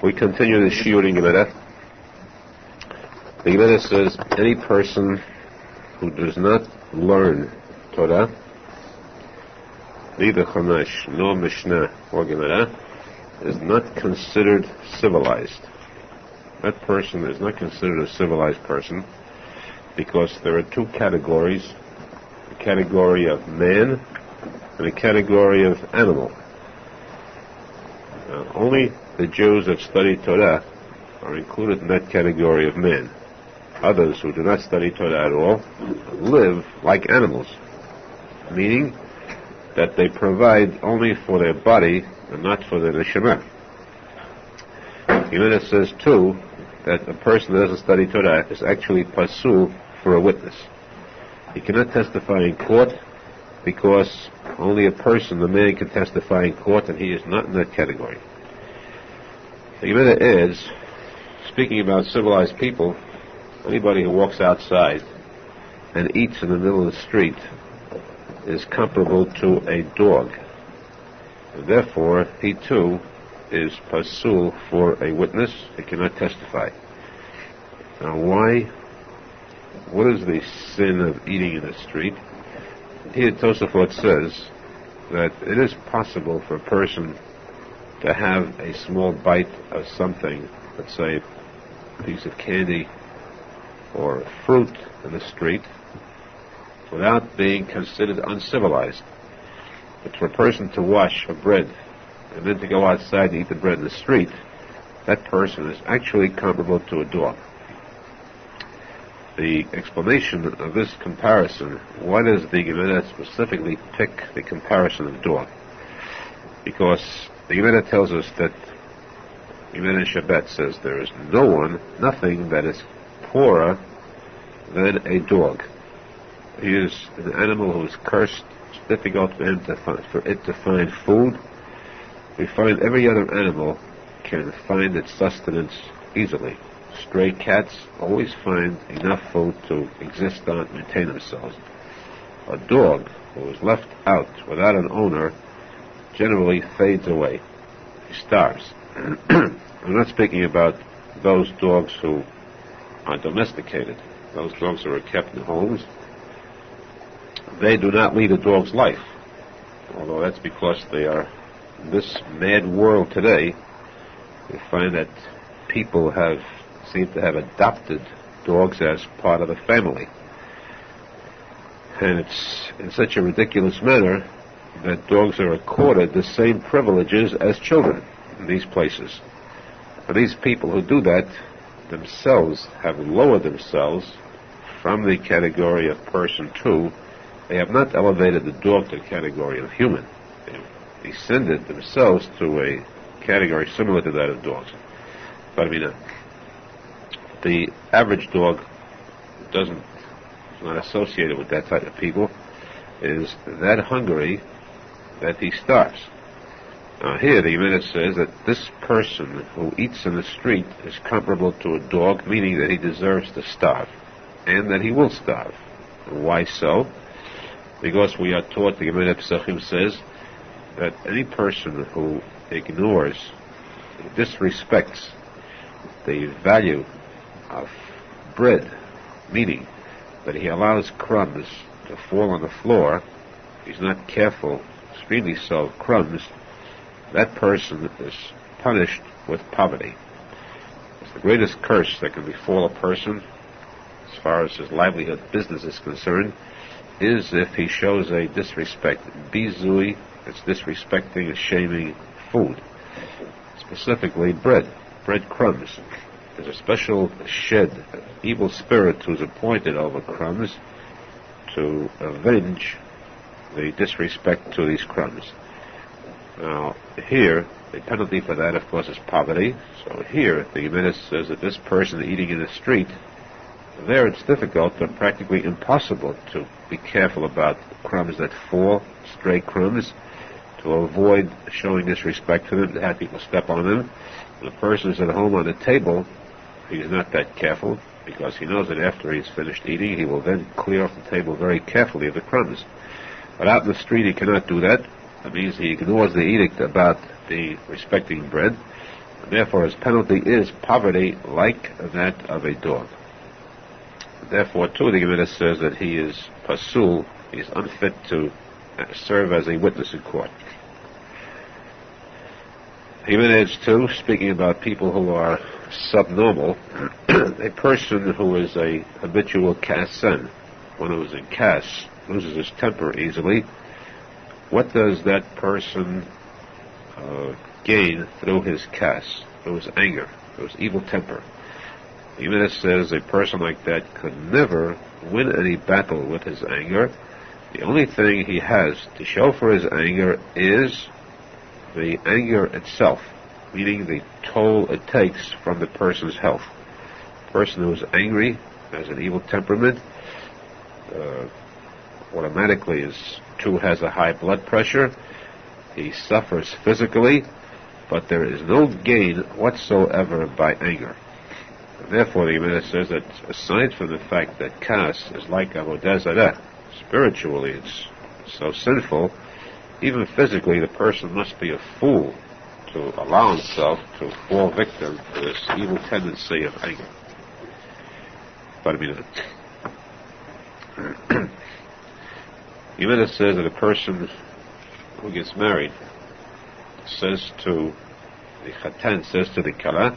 We continue the shiur in Gemara. The Gemara says, any person who does not learn Torah, neither Chumash nor Mishnah or Gemara, is not considered civilized. That person is not considered a civilized person because there are two categories, a category of man and a category of animal. Only the Jews that study Torah are included in that category of man. Others who do not study Torah at all live like animals, meaning that they provide only for their body and not for their neshama. The Gemara says too that a person that doesn't study Torah is actually pasul for a witness. He cannot testify in court because only a person, the man, can testify in court, and he is not in that category. The Gemara is speaking about civilized people. Anybody who walks outside and eats in the middle of the street is comparable to a dog. And therefore, he too is pasul for a witness. He cannot testify. Now, why? What is the sin of eating in the street? Here, Tosafot says that it is possible for a person to have a small bite of something, let's say a piece of candy or fruit in the street, without being considered uncivilized. But for a person to wash a bread and then to go outside and eat the bread in the street, that person is actually comparable to a dog. The explanation of this comparison, why does the Gemara specifically pick the comparison of dog? Because the Gemara tells us that Gemara Shabbat says there is nothing that is poorer than a dog. He is an animal who is cursed. It's difficult for it to find food. We find every other animal can find its sustenance easily. Stray cats always find enough food to exist on and maintain themselves. A dog who is left out without an owner generally fades away. He starves. I'm not speaking about those dogs who are domesticated. Those dogs who are kept in homes. They do not lead a dog's life. Although that's because they are in this mad world today. We find that people seem to have adopted dogs as part of the family. And it's in such a ridiculous manner that dogs are accorded the same privileges as children in these places. For these people who do that themselves have lowered themselves from the category of person to, they have not elevated the dog to the category of human. They've descended themselves to a category similar to that of dogs. But I mean, the average dog is not associated with that type of people, is that hungry that he starves. Now here the Gemara says that this person who eats in the street is comparable to a dog, meaning that he deserves to starve, and that he will starve. And why so? Because we are taught, the Gemara Pesachim says, that any person who ignores, disrespects the value of bread, meaning that he allows crumbs to fall on the floor, he's not careful, extremely so, of crumbs, that person is punished with poverty. It's the greatest curse that can befall a person, as far as his livelihood, business is concerned, is if he shows a disrespect. Bizui, it's disrespecting and shaming food. Specifically bread crumbs. There's a special shed, evil spirit who's appointed over crumbs to avenge the disrespect to these crumbs. Now, here, the penalty for that, of course, is poverty. So here, the Gemara says that this person eating in the street, there it's difficult or practically impossible to be careful about crumbs that fall, stray crumbs, to avoid showing disrespect to them, to have people step on them. When a person is at home on the table, he's not that careful, because he knows that after he's finished eating, he will then clear off the table very carefully of the crumbs. But out in the street, he cannot do that. That means he ignores the edict about the respecting bread, Therefore, his penalty is poverty like that of a dog. Therefore, too, the Gemara says that he is pasul, he is unfit to serve as a witness in court. He adds, too, speaking about people who are subnormal, a person who is a habitual kassan, one who is in kas, loses his temper easily. What does that person gain through his kas, through his anger, through his evil temper? The Gemara says a person like that could never win any battle with his anger. The only thing he has to show for his anger is the anger itself, meaning the toll it takes from the person's health. A person who is angry, has an evil temperament, automatically has a high blood pressure. He suffers physically, but there is no gain whatsoever by anger. And therefore, the Gemara says that aside from the fact that kas is like avodah zarah, spiritually it's so sinful, even physically the person must be a fool to allow himself to fall victim to this evil tendency of anger. Gemara says that a person who gets married says to the chatan, says to the kala,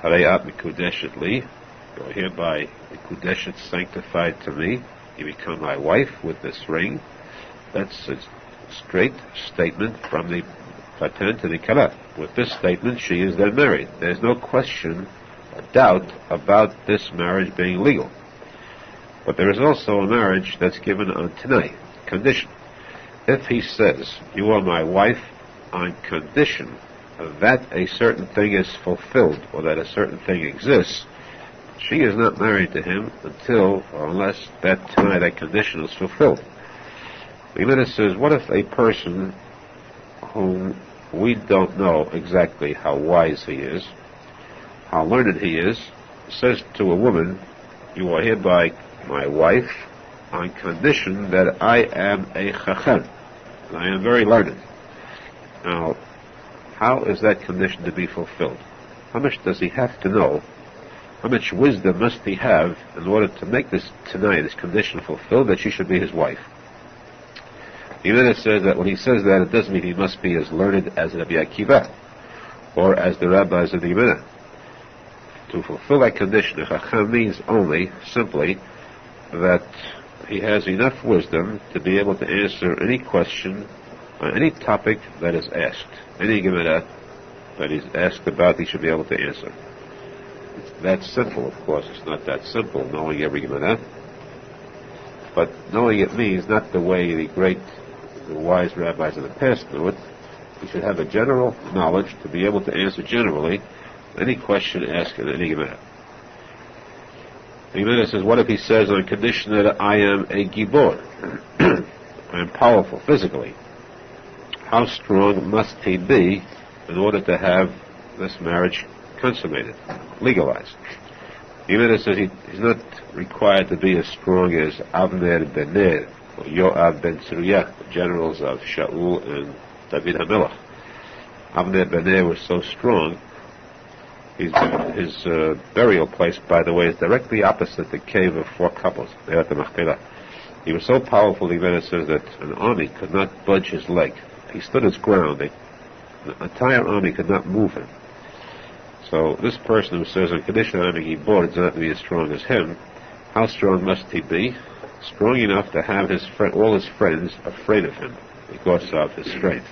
Harayat mikudeshet li, you are hereby mikudeshet, sanctified to me, you become my wife with this ring. That's a straight statement from the chatan to the kala. With this statement, she is then married. There's no question or doubt about this marriage being legal. But there is also a marriage that's given on tanai, condition. If he says, you are my wife on condition that a certain thing is fulfilled, or that a certain thing exists, she is not married to him until or unless that tanai, that condition is fulfilled. The Gemara says, what if a person whom we don't know exactly how wise he is, how learned he is, says to a woman, you are hereby my wife on condition that I am a chacham, and I am very learned. Now, how is that condition to be fulfilled? How much does he have to know? How much wisdom must he have in order to make this tonight, this condition fulfilled, that she should be his wife? The Gemara says that when he says that, it doesn't mean he must be as learned as Rabbi Akiva or as the rabbis of the Gemara. To fulfill that condition, the chacham means only, simply, that he has enough wisdom to be able to answer any question on any topic that is asked. Any Gemara that he's asked about, he should be able to answer. It's that simple, of course. It's not that simple, knowing every Gemara. But knowing it means not the way the wise rabbis of the past knew it. He should have a general knowledge to be able to answer generally any question asked in any Gemara. The Gemara says, what if he says on condition that I am a gibor? I am powerful physically. How strong must he be in order to have this marriage consummated, legalized? The Gemara says he's not required to be as strong as Avner ben Ner or Yoav ben Tzruya, the generals of Shaul and David HaMelech. Avner ben Ner was so strong. His burial place, by the way, is directly opposite the cave of four couples, there at the Machpelah. He was so powerful, the Gemara says, that an army could not budge his leg. He stood his ground. The entire army could not move him. So this person who says on condition that I'm a gibor does not be as strong as him, how strong must he be? Strong enough to have all his friends afraid of him because of his strength.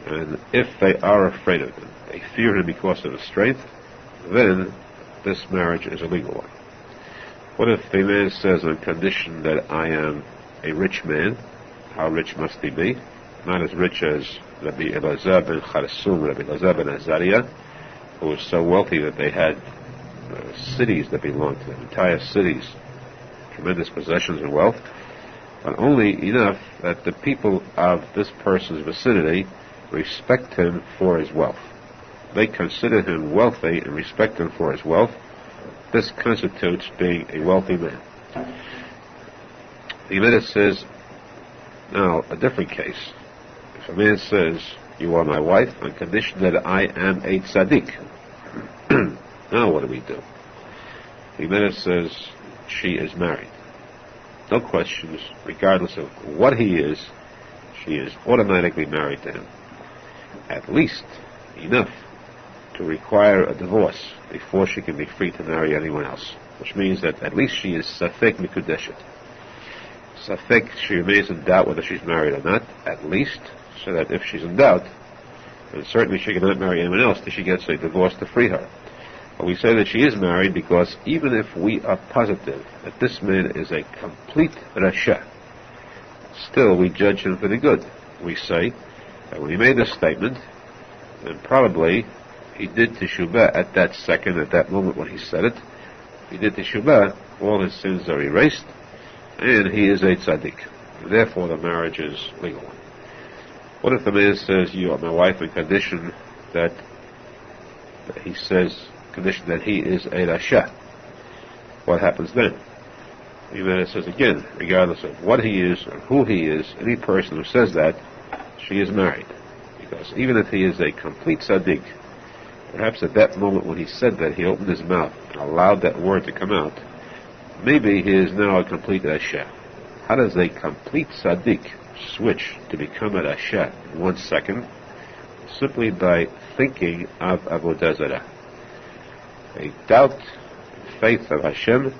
And if they are afraid of him, they fear him because of his strength, then this marriage is a legal one. What if a man says on condition that I am a rich man? How rich must he be? Not as rich as Rabbi Elazar ben Charsum, Rabbi Elazar ben Azariah, who was so wealthy that they had cities that belonged to them, entire cities, tremendous possessions and wealth, but only enough that the people of this person's vicinity respect him for his wealth. They consider him wealthy and respect him for his wealth. This constitutes being a wealthy man. The Gemara says, now, a different case. If a man says, You are my wife on condition that I am a tzadik. Now what do? The Gemara says she is married. No questions, regardless of what he is, she is automatically married to him. At least enough to require a divorce before she can be free to marry anyone else. Which means that at least she is safek mikudeshet. Safek, she remains in doubt whether she's married or not, at least, so that if she's in doubt, then certainly she cannot marry anyone else till she gets a divorce to free her. But we say that she is married because even if we are positive that this man is a complete rasha, still we judge him for the good. We say that when he made this statement, then probably he did Teshuva at that second, at that moment when he said it. He did Teshuva, all his sins are erased, and he is a tzadik. Therefore the marriage is legal. What if the man says, you are my wife, on condition that he is a rasha? What happens then? The man says again, regardless of what he is or who he is, any person who says that, she is married. Because even if he is a complete tzadik, perhaps at that moment when he said that, he opened his mouth and allowed that word to come out, maybe he is now a complete rasha. How does a complete tzaddik switch to become a rasha in 1 second? Simply by thinking of avodah zarah. A doubt, faith of Hashem,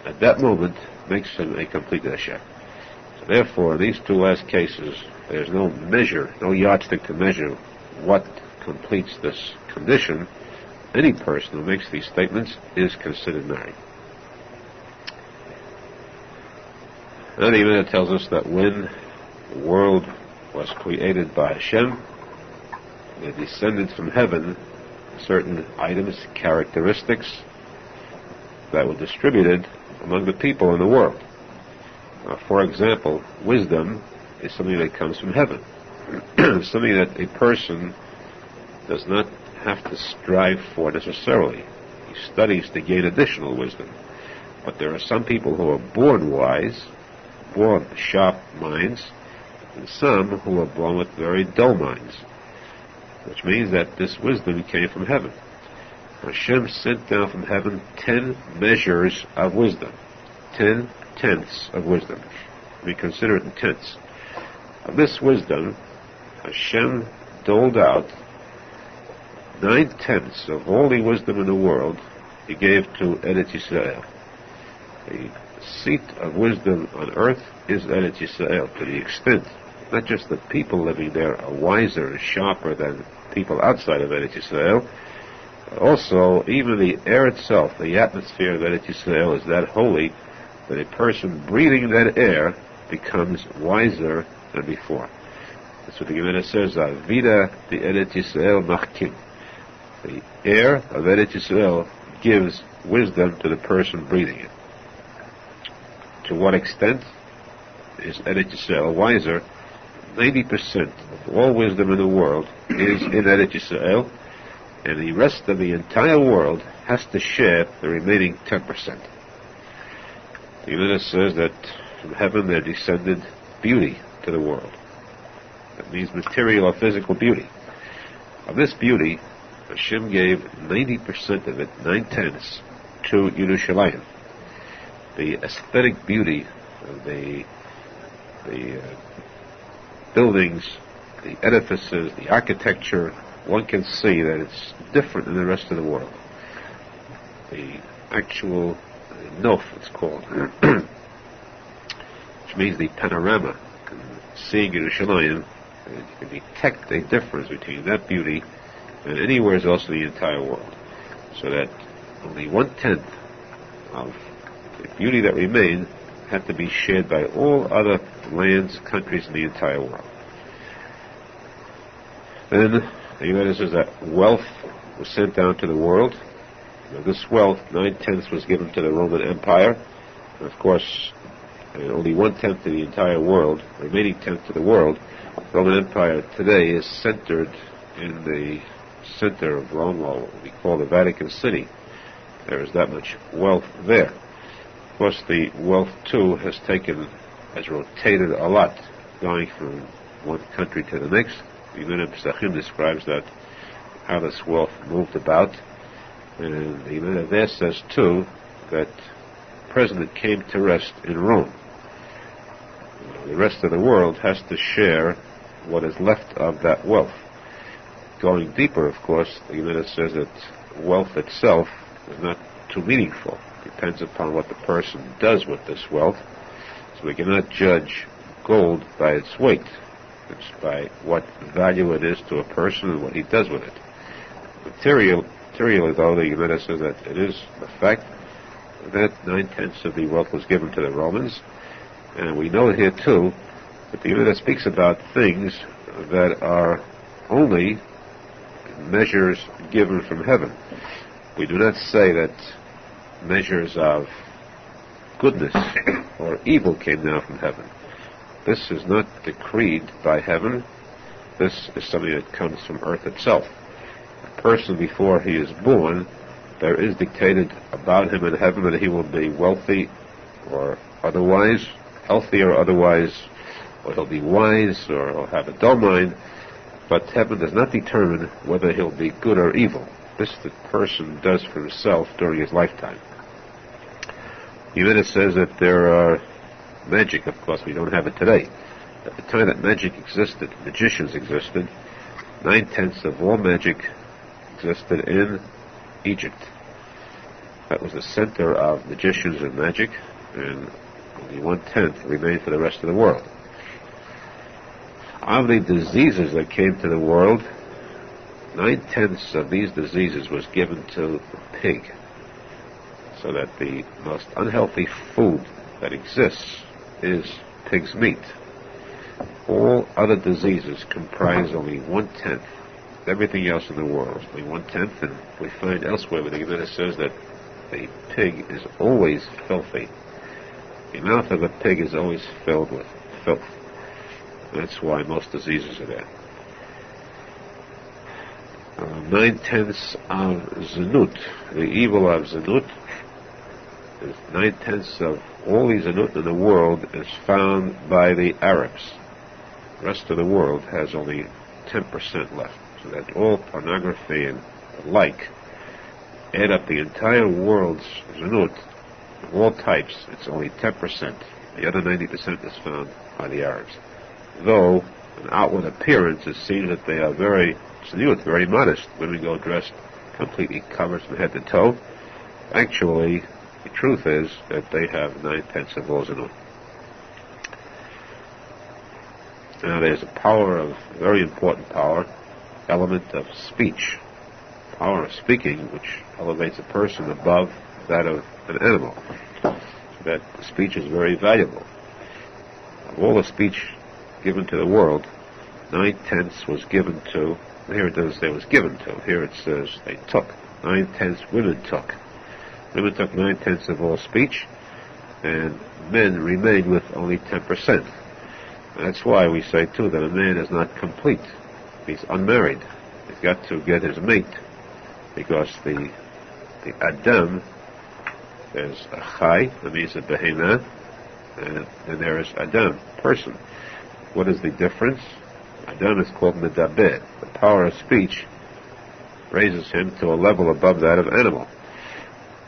at that moment makes him a complete rasha. So therefore, in these two last cases, there's no measure, no yardstick to measure what completes this condition. Any person who makes these statements is considered married. Now the Gemara tells us that when the world was created by Hashem, there descended from heaven certain items, characteristics that were distributed among the people in the world. For example, wisdom is something that comes from heaven. Something that a person does not have to strive for necessarily. He studies to gain additional wisdom. But there are some people who are born wise, born with sharp minds, and some who are born with very dull minds. Which means that this wisdom came from heaven. Hashem sent down from heaven 10 measures of wisdom. 10 tenths of wisdom. We consider it in tenths. Of this wisdom, Hashem doled out 9/10 of all the wisdom in the world. He gave to Eretz Yisrael. The seat of wisdom on earth is Eretz Yisrael, to the extent not just the people living there are wiser and sharper than people outside of Eretz Yisrael, but also even the air itself, the atmosphere of Eretz Yisrael is that holy that a person breathing that air becomes wiser than before. That's what the Gemara says, Vida the Eretz Yisrael machkim. The air of Eretz Yisrael gives wisdom to the person breathing it. To what extent is Eretz Yisrael wiser? 90% of all wisdom in the world is in Eretz Yisrael, and the rest of the entire world has to share the remaining 10%. The Gemara says that from heaven there descended beauty to the world. That means material or physical beauty. Of this beauty, Hashem gave 90% of it, 9/10, to Yerushalmi. The aesthetic beauty of the buildings, the edifices, the architecture, one can see that it's different than the rest of the world. The actual nof, it's called, which means the panorama. Seeing Yerushalmi, you can detect a difference between that beauty and anywhere else in the entire world. So that only 1/10 of the beauty that remained had to be shared by all other lands, countries in the entire world. Then the Gemara says that wealth was sent down to the world. Now, this wealth, 9/10 was given to the Roman Empire. And of course, only 1/10 to the entire world, the remaining 10th to the world. The Roman Empire today is centered in the center of Rome, or what we call the Vatican City. There is that much wealth there. Of course, the wealth too has rotated a lot, going from one country to the next, The Yemena Pesachim describes that, how this wealth moved about. And the Yemena there says, too, that the president came to rest in Rome. The rest of the world has to share what is left of that wealth. Going deeper, of course, the Yemena says that wealth itself is not too meaningful. It depends upon what the person does with this wealth. So we cannot judge gold by its weight. It's by what value it is to a person and what he does with it. Materially, though, the Yemena says that it is the fact that 9/10 of the wealth was given to the Romans. And we know here, too, that the Yemena speaks about things that are only measures given from heaven. We do not say that measures of goodness or evil came down from heaven. This is not decreed by heaven. This is something that comes from earth itself. A person, before he is born, there is dictated about him in heaven that he will be wealthy or otherwise, healthy or otherwise, or he'll be wise or he'll have a dull mind. But heaven does not determine whether he'll be good or evil. This the person does for himself during his lifetime. Yemena says that there are magic. Of course, we don't have it today. At the time that magic existed, magicians existed, 9/10 of all magic existed in Egypt. That was the center of magicians and magic, and only 1/10 remained for the rest of the world. Of the diseases that came to the world, 9/10 of these diseases was given to the pig, so that the most unhealthy food that exists is pig's meat. All other diseases comprise only 1/10 of everything else in the world. Only 1/10, and we find elsewhere where the Gemara says that the pig is always filthy. The mouth of a pig is always filled with filth. That's why most diseases are there. 9/10 of Zanut, the evil of Zanut, is 9/10 of all the Zanut in the world is found by the Arabs. The rest of the world has only 10% left. So that all pornography and the like add up the entire world's Zanut, of all types, it's only 10%. The other 90% is found by the Arabs. Though, in outward appearance, it seems that they are very Zanut, very modest. Women go dressed completely covered from head to toe. Actually, the truth is that they have 9/10 of all Zanut. Now, there's a power of, very important power, element of speech. Power of speaking, which elevates a person above that of an animal. So that speech is very valuable. Of all the speech given to the world, 9/10 was given to, here it doesn't say was given to, here it says they took. 9/10 women took. Women took 9/10 of all speech, and men remained with only 10%. That's why we say, too, that a man is not complete. He's unmarried. He's got to get his mate, because the Adam, there's a Chai, that means a Behemah, and there is Adam, person. What is the difference? Adam is called Medaber. The power of speech raises him to a level above that of animal.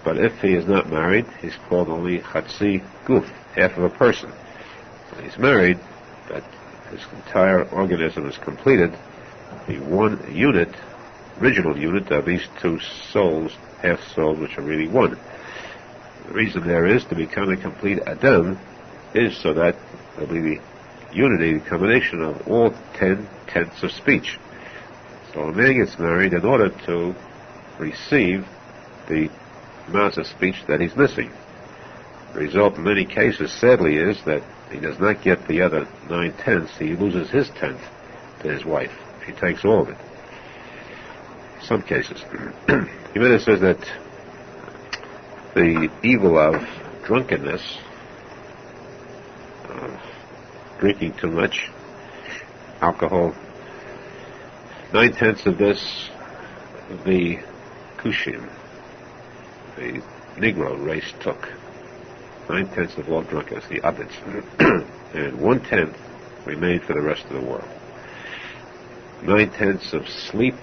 But if he is not married, he's called only Chatzi Guf, half of a person. When he's married, that his entire organism is completed, the one unit, original unit of these two souls, half souls, which are really one. The reason there is to become a complete Adam is so that there'll be the unity, the combination of all 10/10 of speech. So a man gets married in order to receive the amounts of speech that he's missing. The result in many cases, sadly, is that he does not get the other 9/10. He loses his 10th to his wife. She takes all of it. Some cases. He says that the evil of drunkenness, drinking too much, alcohol, 9/10 of this, the Kushim, the Negro race took. 9/10 of all drunkenness, the Abids, and 1/10 remained for the rest of the world. 9/10 of sleep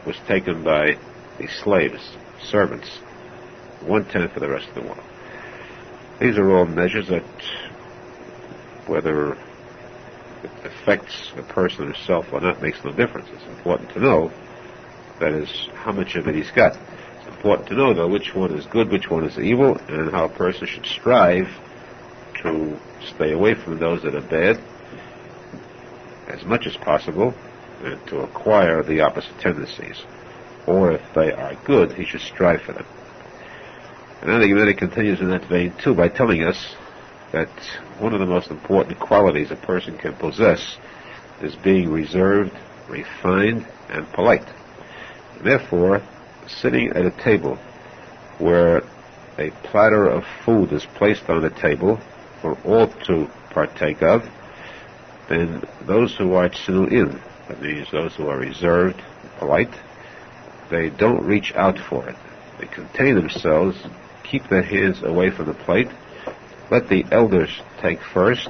was taken by the slaves, servants, 1/10 for the rest of the world. These are all measures that, whether it affects a person himself or not, makes no difference. It's important to know, that is, how much of it he's got. It's important to know, though, which one is good, which one is evil, and how a person should strive to stay away from those that are bad as much as possible, and to acquire the opposite tendencies. Or if they are good, he should strive for them. And then the Gemara continues in that vein, too, by telling us that one of the most important qualities a person can possess is being reserved, refined, and polite. And therefore, sitting at a table where a platter of food is placed on the table for all to partake of, then those who are tzinuim, that means those who are reserved, polite, they don't reach out for it. They contain themselves, keep their hands away from the plate, let the elders take first,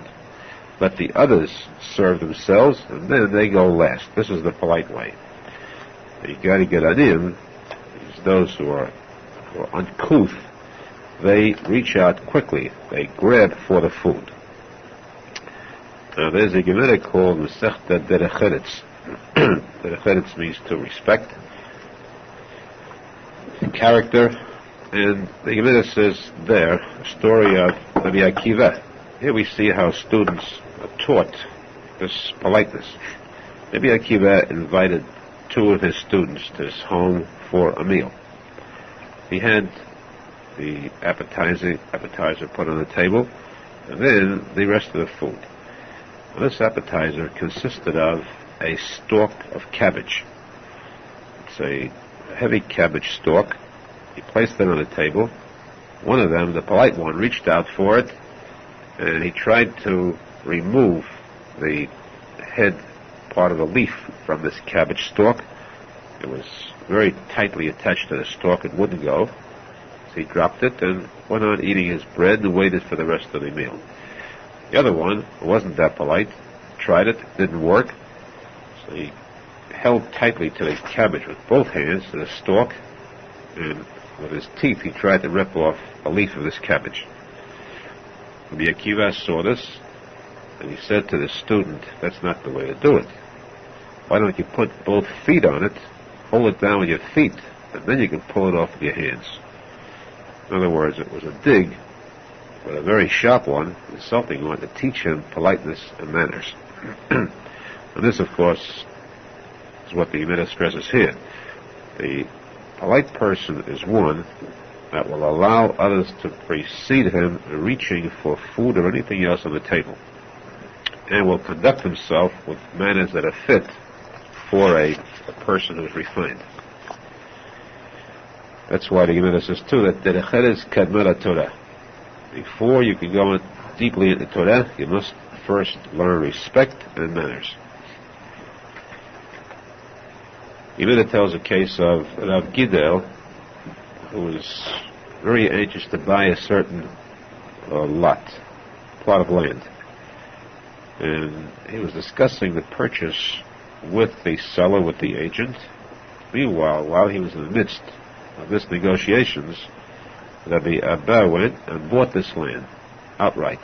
let the others serve themselves, and then they go last. This is the polite way. You got to get on in. Those who are uncouth, they reach out quickly. They grab for the food. Now there's a Gemara called Masechta Derech Eretz. Derech Eretz means to respect character, and the Gemara says there a story of Rabbi Akiva. Here we see how students are taught this politeness. Rabbi Akiva invited 2 of his students to his home for a meal. He had the appetizer put on the table, and then the rest of the food. Now, this appetizer consisted of a stalk of cabbage. It's a heavy cabbage stalk. He placed it on the table. One of them, the polite one, reached out for it, and he tried to remove the head part of the leaf from this cabbage stalk. It was very tightly attached to the stalk. It wouldn't go. So he dropped it and went on eating his bread and waited for the rest of the meal. The other one, who wasn't that polite, tried it, didn't work. So he held tightly to the cabbage with both hands to the stalk, and with his teeth he tried to rip off a leaf of this cabbage. Rabbi Akiva saw this, and he said to the student, that's not the way to do it. Why don't you put both feet on it, hold it down with your feet, and then you can pull it off with your hands. In other words, it was a dig, but a very sharp one, insulting one, to teach him politeness and manners. And this, of course, is what the Gemara stresses here. The polite person is one that will allow others to precede him in reaching for food or anything else on the table, and will conduct himself with manners that are fit for a person who is refined. That's why the Gemara says too that Derech Eretz kadma Torah. Before you can go deeply into Torah, you must first learn respect and manners. The Gemara tells a case of Rav Gidel, who was very anxious to buy a certain plot of land. And he was discussing the purchase with the seller, with the agent. Meanwhile, while he was in the midst of this negotiations, Rabbi Abba went and bought this land outright.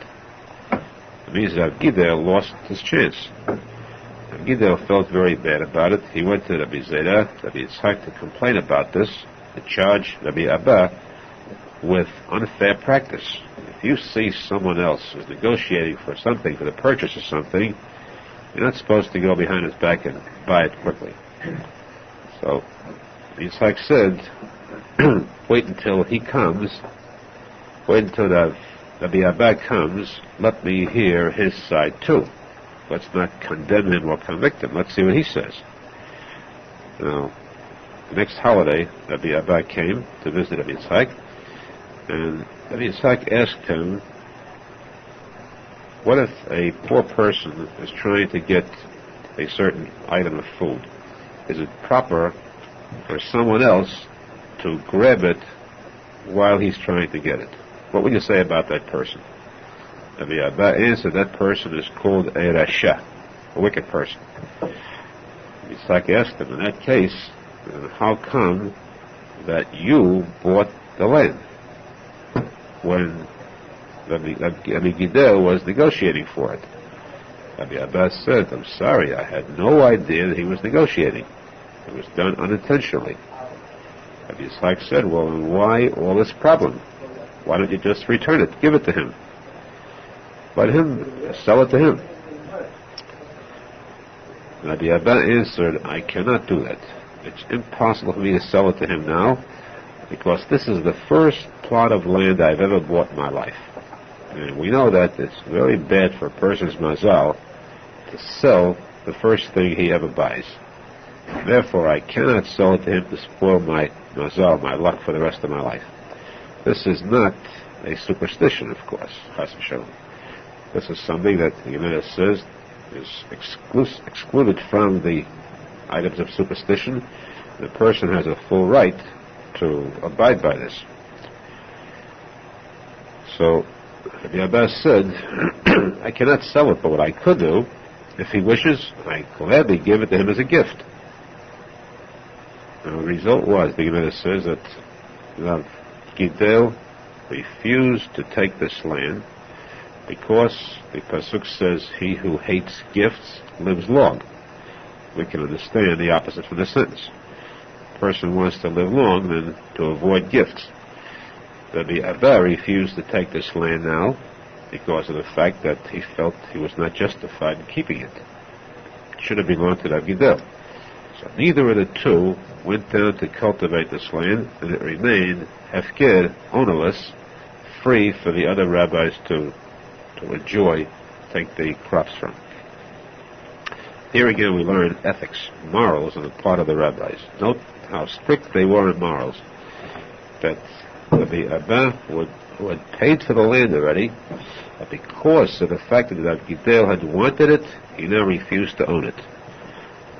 It means that Gidel lost his chance. And Gidel felt very bad about it. He went to Rabbi Zera, Rabbi Yitzhak, to complain about this, to charge Rabbi Abba with unfair practice. If you see someone else who's negotiating for something, for the purchase of something, you're not supposed to go behind his back and buy it quickly. So Yitzhak said, wait until he comes, wait until Rabbi Abba comes, let me hear his side too. Let's not condemn him or convict him. Let's see what he says. Now, the next holiday, Rabbi Abba came to visit Rabbi Yitzhak, and Rabbi Yitzhak asked him, what if a poor person is trying to get a certain item of food? Is it proper for someone else to grab it while he's trying to get it? What would you say about that person? Rabbi Abba answered, that person is called a rasha, a wicked person. Yitzhak asked him, in that case, how come that you bought the land when Rabbi Gidel was negotiating for it? Rabbi Abbas said, I'm sorry, I had no idea that he was negotiating. It was done unintentionally. Rabbi Yitzhak said, well, then why all this problem? Why don't you just return it, give it to him? Let him sell it to him. Rabbi Abba answered, I cannot do that. It's impossible for me to sell it to him now, because this is the first plot of land I've ever bought in my life. And we know that it's very bad for a person's mazal to sell the first thing he ever buys. Therefore, I cannot sell it to him to spoil my mazal, my luck for the rest of my life. This is not a superstition, of course, Chas v'shalom. This is something that the Gemara says is excluded from the items of superstition. The person has a full right to abide by this. So, Rabbi Abbas said, I cannot sell it, but what I could do, if he wishes, I gladly give it to him as a gift. Now, the result was, the Gemara says that Rav Gidel refused to take this land because the pasuk says, he who hates gifts lives long. We can understand the opposite from the sentence. A person wants to live long than to avoid gifts. Rabbi Abba refused to take this land now because of the fact that he felt he was not justified in keeping it. It should have belonged to Rav Gidel. So neither of the two went down to cultivate this land, and it remained hefker, ownerless, free for the other rabbis to enjoy, take the crops from. Here again we learn ethics, morals on the part of the rabbis. Note how strict they were in morals. That the Abba who had paid for the land already, but because of the fact that Rav Gidel had wanted it, he now refused to own it.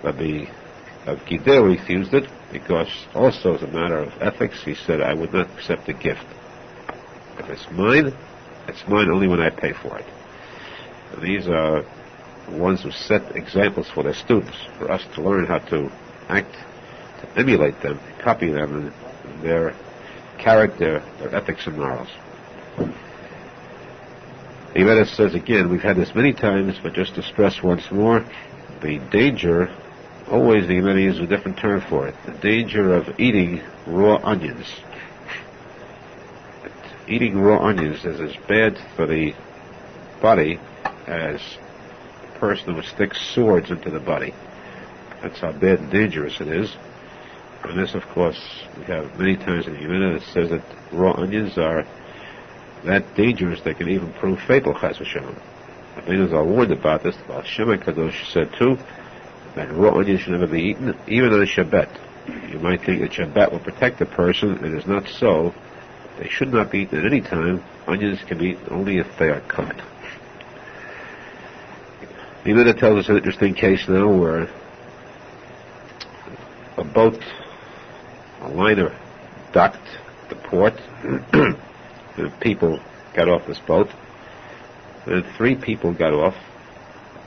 Rav Gidel refused it because, also as a matter of ethics, he said, I would not accept a gift. If it's mine only when I pay for it. And these are the ones who set examples for their students, for us to learn how to act, to emulate them, copy them in their character, their ethics and morals. The Gemara says again, we've had this many times, but just to stress once more, the danger, always the Gemara uses a different term for it, the danger of eating raw onions. Eating raw onions is as bad for the body as a person who sticks swords into the body. That's how bad and dangerous it is. And this, of course, we have many times in the Gemara that says that raw onions are that dangerous they can even prove fatal, Chas v'shalom. Rabbis are warned about this. The Shem HaKadosh said too that raw onions should never be eaten, even on Shabbat. You might think that Shabbat will protect the person. It is not so. They should not be eaten at any time. Onions can be eaten only if they are cooked. The Gemara tells us an interesting case now where a boat, a liner, docked at the port. The people got off this boat, and 3 people got off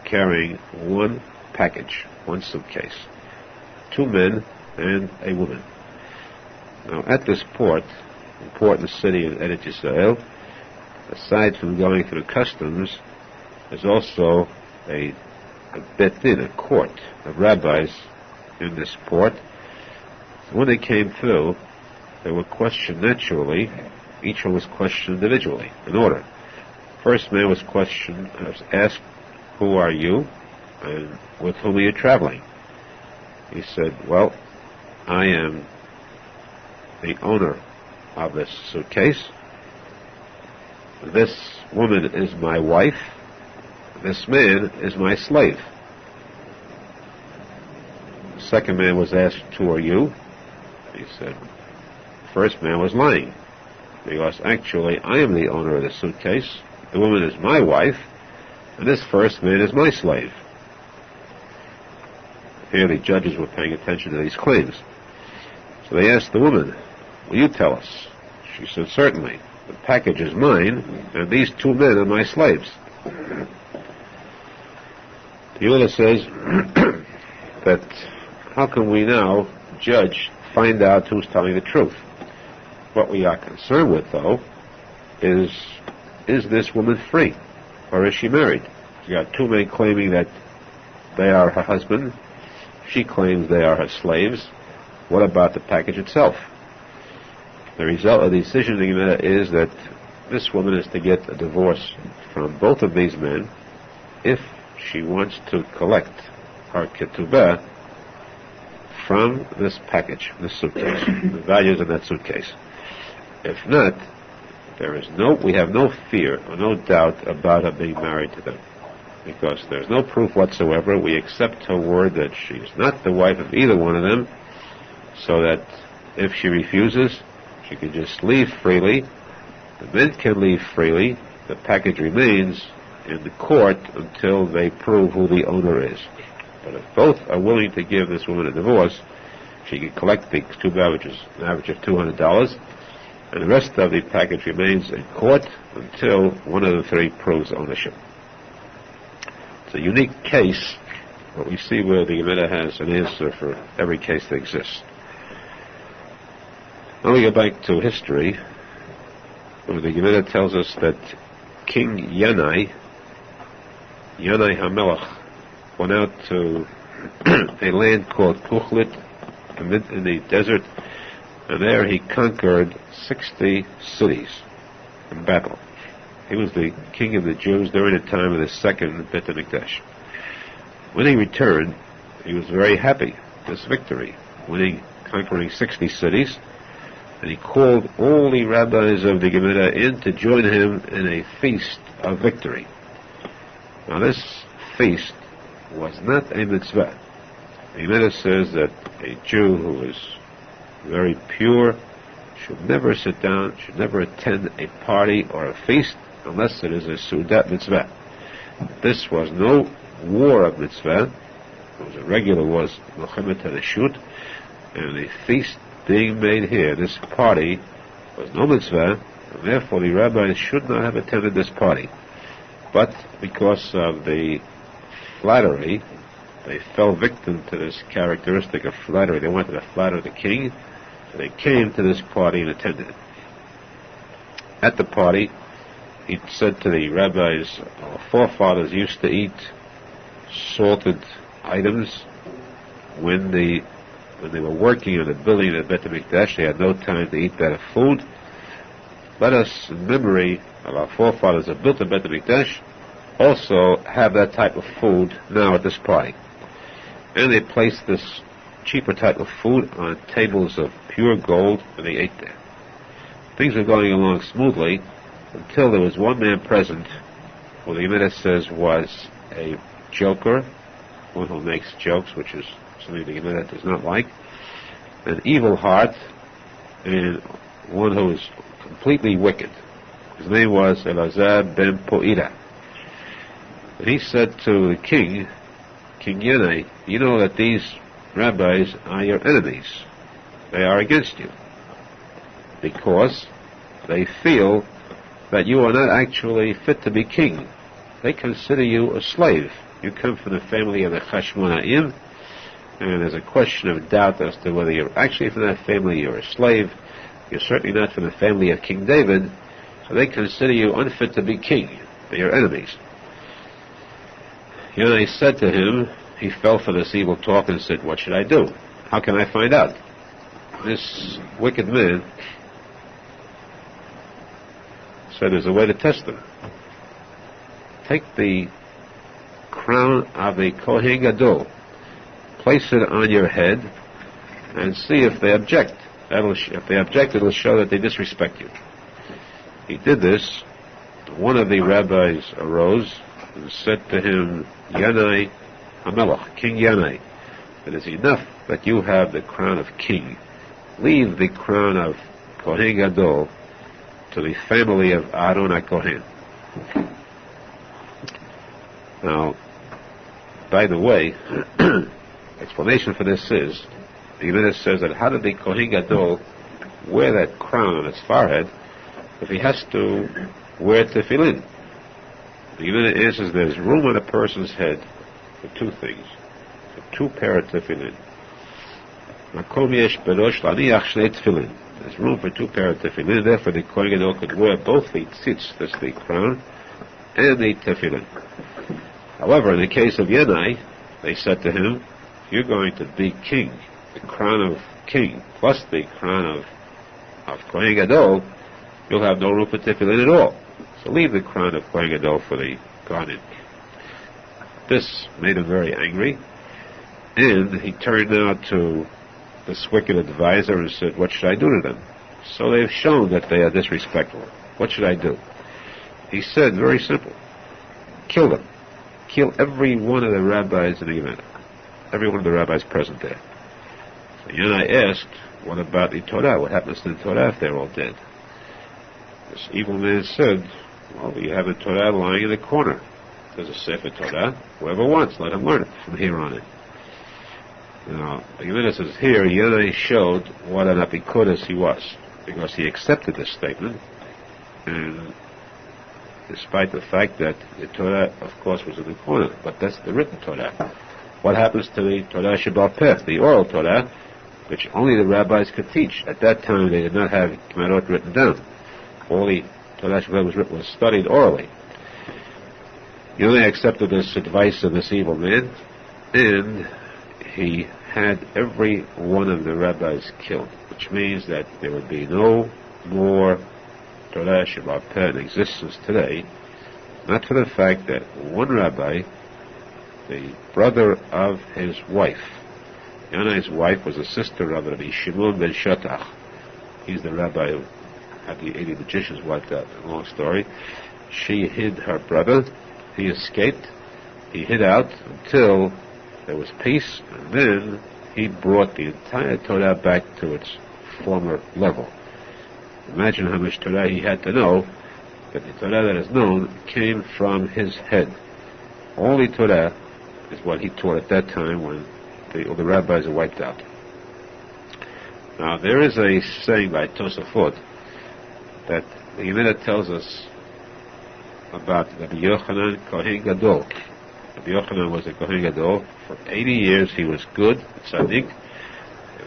carrying one package, one suitcase. 2 men and a woman. Now, at this port, important city in Eretz Yisrael, aside from going through customs, there's also a bet din, a court of rabbis in this port. So when they came through, they were questioned naturally. Each one was questioned individually, in order. First man was asked, who are you, and with whom are you traveling? He said, well, I am the owner of this suitcase. This woman is my wife. This man is my slave. The second man was asked, who are you? He said, first man was lying, because actually I am the owner of the suitcase, the woman is my wife, and this first man is my slave. Here the judges were paying attention to these claims. So they asked the woman, will you tell us? She said, certainly. The package is mine, and these 2 men are my slaves. The Yoda says, that how can we now find out who's telling the truth? What we are concerned with, though, is this woman free, or is she married? You got two men claiming that they are her husband. She claims they are her slaves. What about the package itself? The result of the decision of the Gemara is that this woman is to get a divorce from both of these men if she wants to collect her ketubah from this package, this suitcase, the values in that suitcase. If not, we have no fear or no doubt about her being married to them, because there's no proof whatsoever. We accept her word that she's not the wife of either one of them, so that if she refuses, she can just leave freely. The men can leave freely. The package remains in the court until they prove who the owner is. But if both are willing to give this woman a divorce, she can collect the ketubah, which is an average of $200, and the rest of the package remains in court until one of the three proves ownership. It's a unique case, but we see where the Gemara has an answer for every case that exists. Now we go back to history, where the Gemara tells us that King Yanai HaMelech, went out to a land called Kuchlit in the desert, and there he conquered 60 cities in battle. He was the king of the Jews during the time of the second Beit HaMikdash. When he returned, he was very happy, this victory, conquering 60 cities, and he called all the rabbis of the Gemara in to join him in a feast of victory. Now this feast was not a mitzvah. The Gemara says that a Jew who is very pure should never sit down, should never attend a party or a feast unless it is a Sudat mitzvah. This was no war of mitzvah. It was a regular was Melchemet Reshut, and the feast being made here, this party, was no mitzvah, and therefore the rabbis should not have attended this party. But because of the flattery, they fell victim to this characteristic of flattery. They wanted to flatter the king, so they came to this party and attended it. At the party, he said to the rabbis, our forefathers used to eat salted items when they were working on the building of the Beit HaMikdash. They had no time to eat that food. Let us, in memory of our forefathers that built the Beit HaMikdash, also have that type of food now at this party. And they placed this cheaper type of food on tables of pure gold, and they ate there. Things were going along smoothly until there was one man present who the Gemara says was a joker, one who makes jokes, which is something the Gemara does not like, an evil heart, and one who is completely wicked. His name was Elazar ben Po'ira. And he said to the king, King Yanai, you know that these rabbis are your enemies. They are against you, because they feel that you are not actually fit to be king. They consider you a slave. You come from the family of the Chashmonaim, and there's a question of doubt as to whether you're actually from that family. You're a slave. You're certainly not from the family of King David, so they consider you unfit to be king. They're your enemies. Yanai said to him, he fell for this evil talk and said, what should I do? How can I find out? This wicked man said there's a way to test them. Take the crown of a Kohen Gadol, place it on your head, and see if they object. If they object, it'll show that they disrespect you. He did this. One of the rabbis arose and said to him, Yanai HaMelech, King Yanai, it is enough that you have the crown of king. Leave the crown of Kohen Gadol to the family of Aharon HaKohen. Now, by the way, explanation for this is, the Gemara says that how did the Kohen Gadol wear that crown on his forehead if he has to wear tefillin? The Gemara answers there's room on a person's head for two things. for 2 pair of tefillin. There's room for 2 pair of tefillin, therefore the Kohen Gadol could wear both the tzitz, that's the crown, and the tefillin. However, in the case of Yanai, they said to him, you're going to be king, the crown of king, plus the crown of Kohen Gadol, you'll have no room for tefillin at all. So leave the crown of Kohen Gadol for the Kohanim. This made him very angry, and he turned now to this wicked advisor and said, what should I do to them? So they've shown that they are disrespectful. What should I do? He said, very simple, kill them. Kill every one of the rabbis in the event. Every one of the rabbis present there. So Yanai asked, what about the Torah? What happens to the Torah if they're all dead? This evil man said, well, you have the Torah lying in the corner. There's a Sefer Torah. Whoever wants, let him learn it from here on in. Now, the Gemara says here, Yanai showed what an apikoros he was, because he accepted this statement, and despite the fact that the Torah, of course, was in the corner, but that's the written Torah. What happens to the Torah Shebal Peh, the oral Torah, which only the rabbis could teach? At that time, they did not have Gemarot written down. All the Torah Shebal was studied orally. Yanai accepted this advice of this evil man, and he had every one of the rabbis killed, which means that there would be no more Torah Shebal Peh in existence today, not for the fact that one rabbi, the brother of his wife, Yanai's wife was a sister of Rabbi Shimon ben Shatach. He's the rabbi who had the 80 magicians wiped out. A long story. She hid her brother. He escaped. He hid out until there was peace, and then he brought the entire Torah back to its former level. Imagine how much Torah he had to know, that the Torah that is known came from his head. Only Torah is what he taught at that time when all the rabbis are wiped out. Now, there is a saying by Tosafot that the Gemara tells us about Rabbi Yochanan Kohen Gadol. Rabbi Yochanan was a Kohen Gadol. For 80 years he was good, tzadik.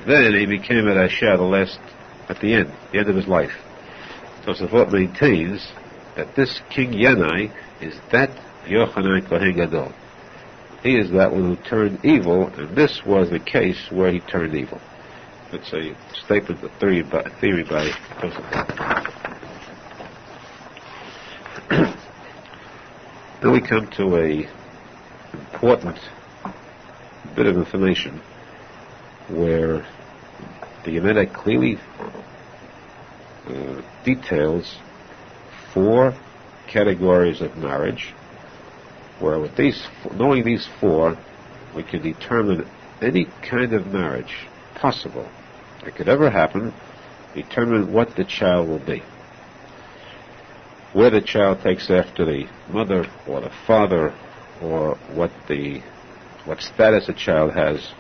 Then he became a Rasha at the end of his life. Tosafot maintains that this King Yanai is that Yochanan Kohen Gadol. He is that one who turned evil, and this was the case where he turned evil. It's a statement, a theory by Tosafot. Then we come to a important bit of information where the Gemara clearly details 4 categories of marriage, where with knowing these 4, we can determine any kind of marriage possible that could ever happen, determine what the child will be. Where the child takes after the mother or the father, or what status a child has,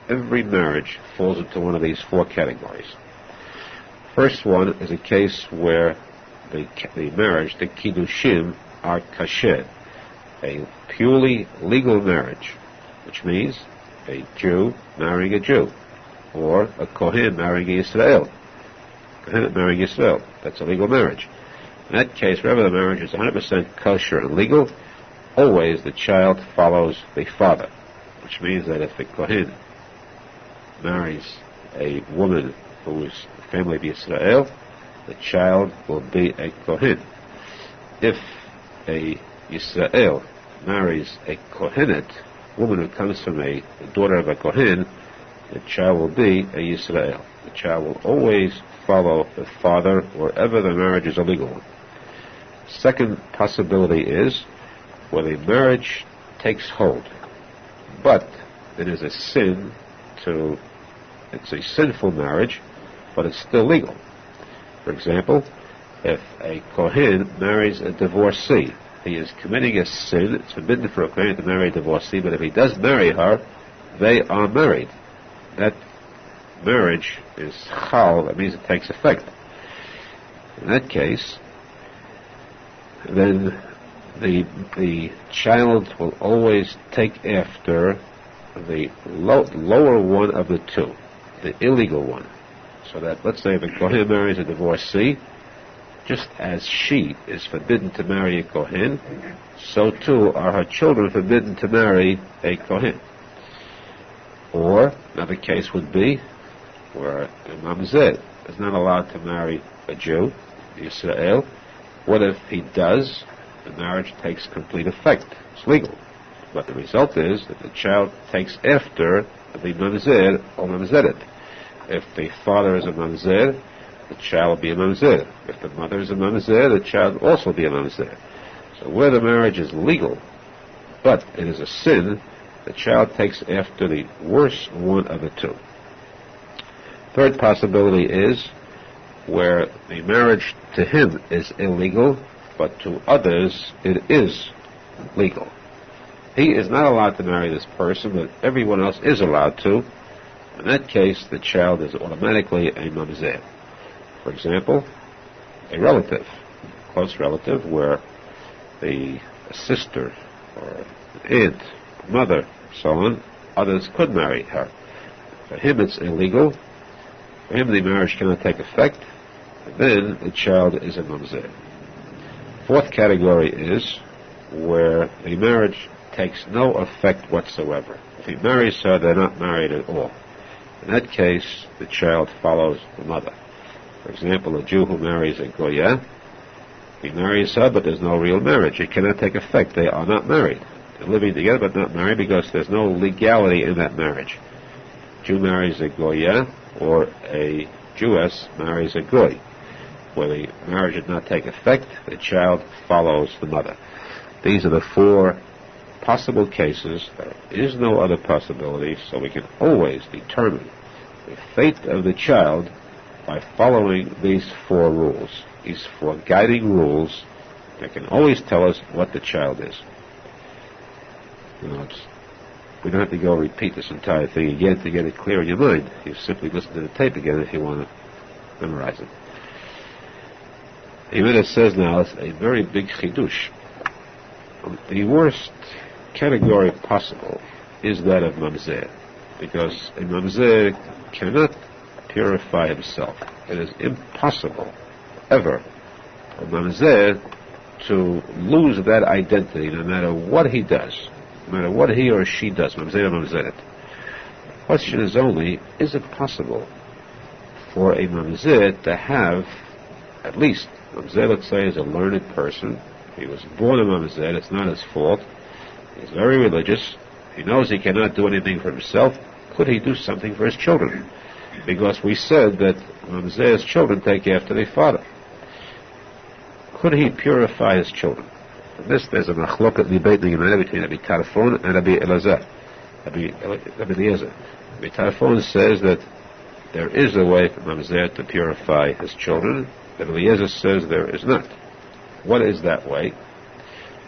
every marriage falls into one of these 4 categories. First one is a case where the marriage, the Kiddushin, are kasher, a purely legal marriage, which means a Jew marrying a Jew, or a Kohen marrying a Yisrael. Kohen marrying Yisrael, that's a legal marriage. In that case, wherever the marriage is 100% kosher and legal, always the child follows the father, which means that if the Kohen marries a woman who is family of Yisrael, the child will be a Kohen. If a Yisrael marries a Kohenet, woman who comes from the daughter of a Kohen, the child will be a Yisrael. The child will always follow the father wherever the marriage is a legal one. Second possibility is where the marriage takes hold, but it is a sin it's a sinful marriage, but it's still legal. For example, if a Kohen marries a divorcee, he is committing a sin. It's forbidden for a Kohen to marry a divorcee, but if he does marry her, they are married. That marriage is chal, that means it takes effect. In that case, then the child will always take after the lower one of the two, the illegal one. So that, let's say, the Kohen marries a divorcee, just as she is forbidden to marry a Kohen, so too are her children forbidden to marry a Kohen. Or, another case would be where a mamzer is not allowed to marry a Jew, Yisrael. What if he does? The marriage takes complete effect. It's legal. But the result is that the child takes after the mamzer or mamzeret. If the father is a mamzer, the child will be a mamzer. If the mother is a mamzer, the child will also be a mamzer. So where the marriage is legal, but it is a sin, the child takes after the worse one of the two. Third possibility is where the marriage to him is illegal, but to others it is legal. He is not allowed to marry this person, but everyone else is allowed to. In that case, the child is automatically a mamzer. For example, a relative, a close relative, where a sister or an aunt, mother, so on, others could marry her. For him it's illegal. For him the marriage cannot take effect. Then the child is a mamzer. Fourth category is where the marriage takes no effect whatsoever. If he marries her, they're not married at all. In that case, the child follows the mother. For example, a Jew who marries a Goya, he marries her, but there's no real marriage. It cannot take effect. They are not married. They're living together, but not married, because there's no legality in that marriage. A Jew marries a Goya, or a Jewess marries a Goy. Where the marriage did not take effect, the child follows the mother. These are the four possible cases. There is no other possibility, so we can always determine the fate of the child by following these four rules, these four guiding rules that can always tell us what the child is. You know, we don't have to go repeat this entire thing again to get it clear in your mind. You simply listen to the tape again if you want to memorize it. Even it says now, it's a very big chidush. The worst category possible is that of mamzer, because a mamzer cannot purify himself. It is impossible ever for a mamzer to lose that identity, no matter what he does, no matter what he or she does, mamzer or mamzeret. The question is only, is it possible for a mamzer to have, at least, mamzer, let's say, is a learned person. He was born a mamzer, it's not his fault. He's very religious. He knows he cannot do anything for himself. Could he do something for his children? Because we said that mamzer's children take after their father. Could he purify his children? For this, there's a machloket debating between Rabbi Tarfon and Rabbi Eliezer. Rabbi Tarfon says that there is a way for mamzer to purify his children. Rabbi Eliezer says there is not. What is that way?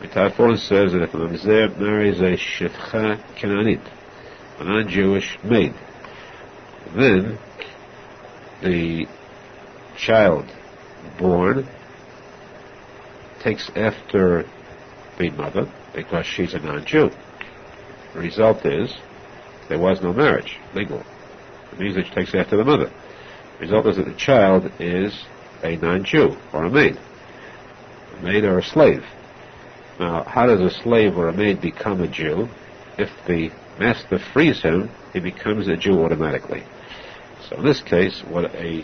Rabbi Tarfon says that if a mamzer marries a shifcha Canaanite, a non-Jewish maid, then the child born takes after the mother because she's a non-Jew. The result is there was no marriage, legal. It means that she takes after the mother. The result is that the child is a non-Jew or a maid or a slave. Now, how does a slave or a maid become a Jew? If the master frees him, he becomes a Jew automatically. So in this case, what a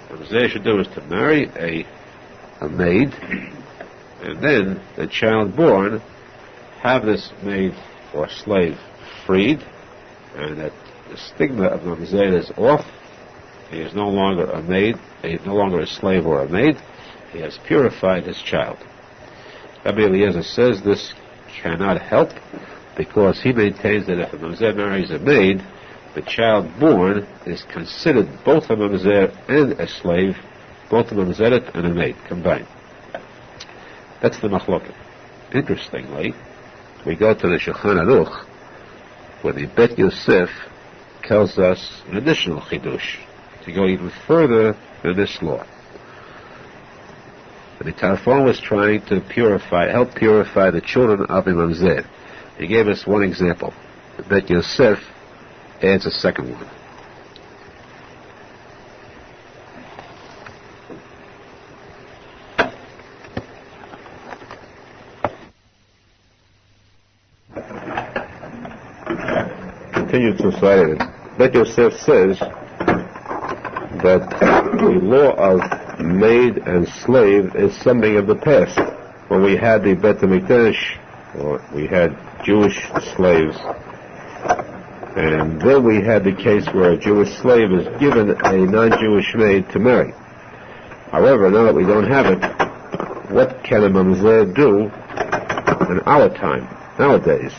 mamzer should do is to marry a maid, and then the child born have this maid or slave freed, and that the stigma of mamzer is off. He is no longer a maid, he is no longer a slave or a maid. He has purified his child. Rabbi Eliezer says this cannot help, because he maintains that if a mamzer marries a maid, the child born is considered both a mamzer and a slave, both a mamzeret and a maid combined. That's the machloket. Interestingly, we go to the Shulchan Aruch, where the Bet Yosef tells us an additional chidush, to go even further than this law. The Tarfon was trying to help purify the children of a mamzer. He gave us one example. Bet Yosef adds a second one. Continued society. Bet Yosef says that the law of maid and slave is something of the past. When we had the Bet HaMikdash, or we had Jewish slaves, and then we had the case where a Jewish slave is given a non-Jewish maid to marry. However, now that we don't have it, what can a mamzer do in our time, nowadays?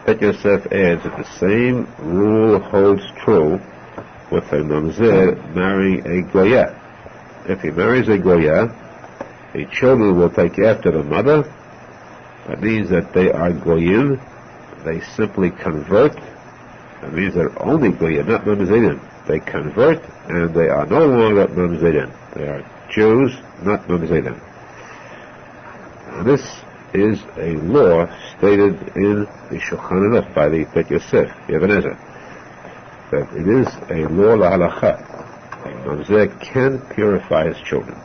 Bet Yosef adds that the same rule holds true with a mamzer marrying a goya. If he marries a goya, the children will take after the mother. That means that they are goyim. They simply convert. That means they're only goyim, not mamzerim. They convert, and they are no longer mamzerim. They are Jews, not mamzerim. This is a law stated in the Shulchan by the Bet Yosef, the Ibn Ezra, that it is a law la-halacha. A mamzer can purify his children.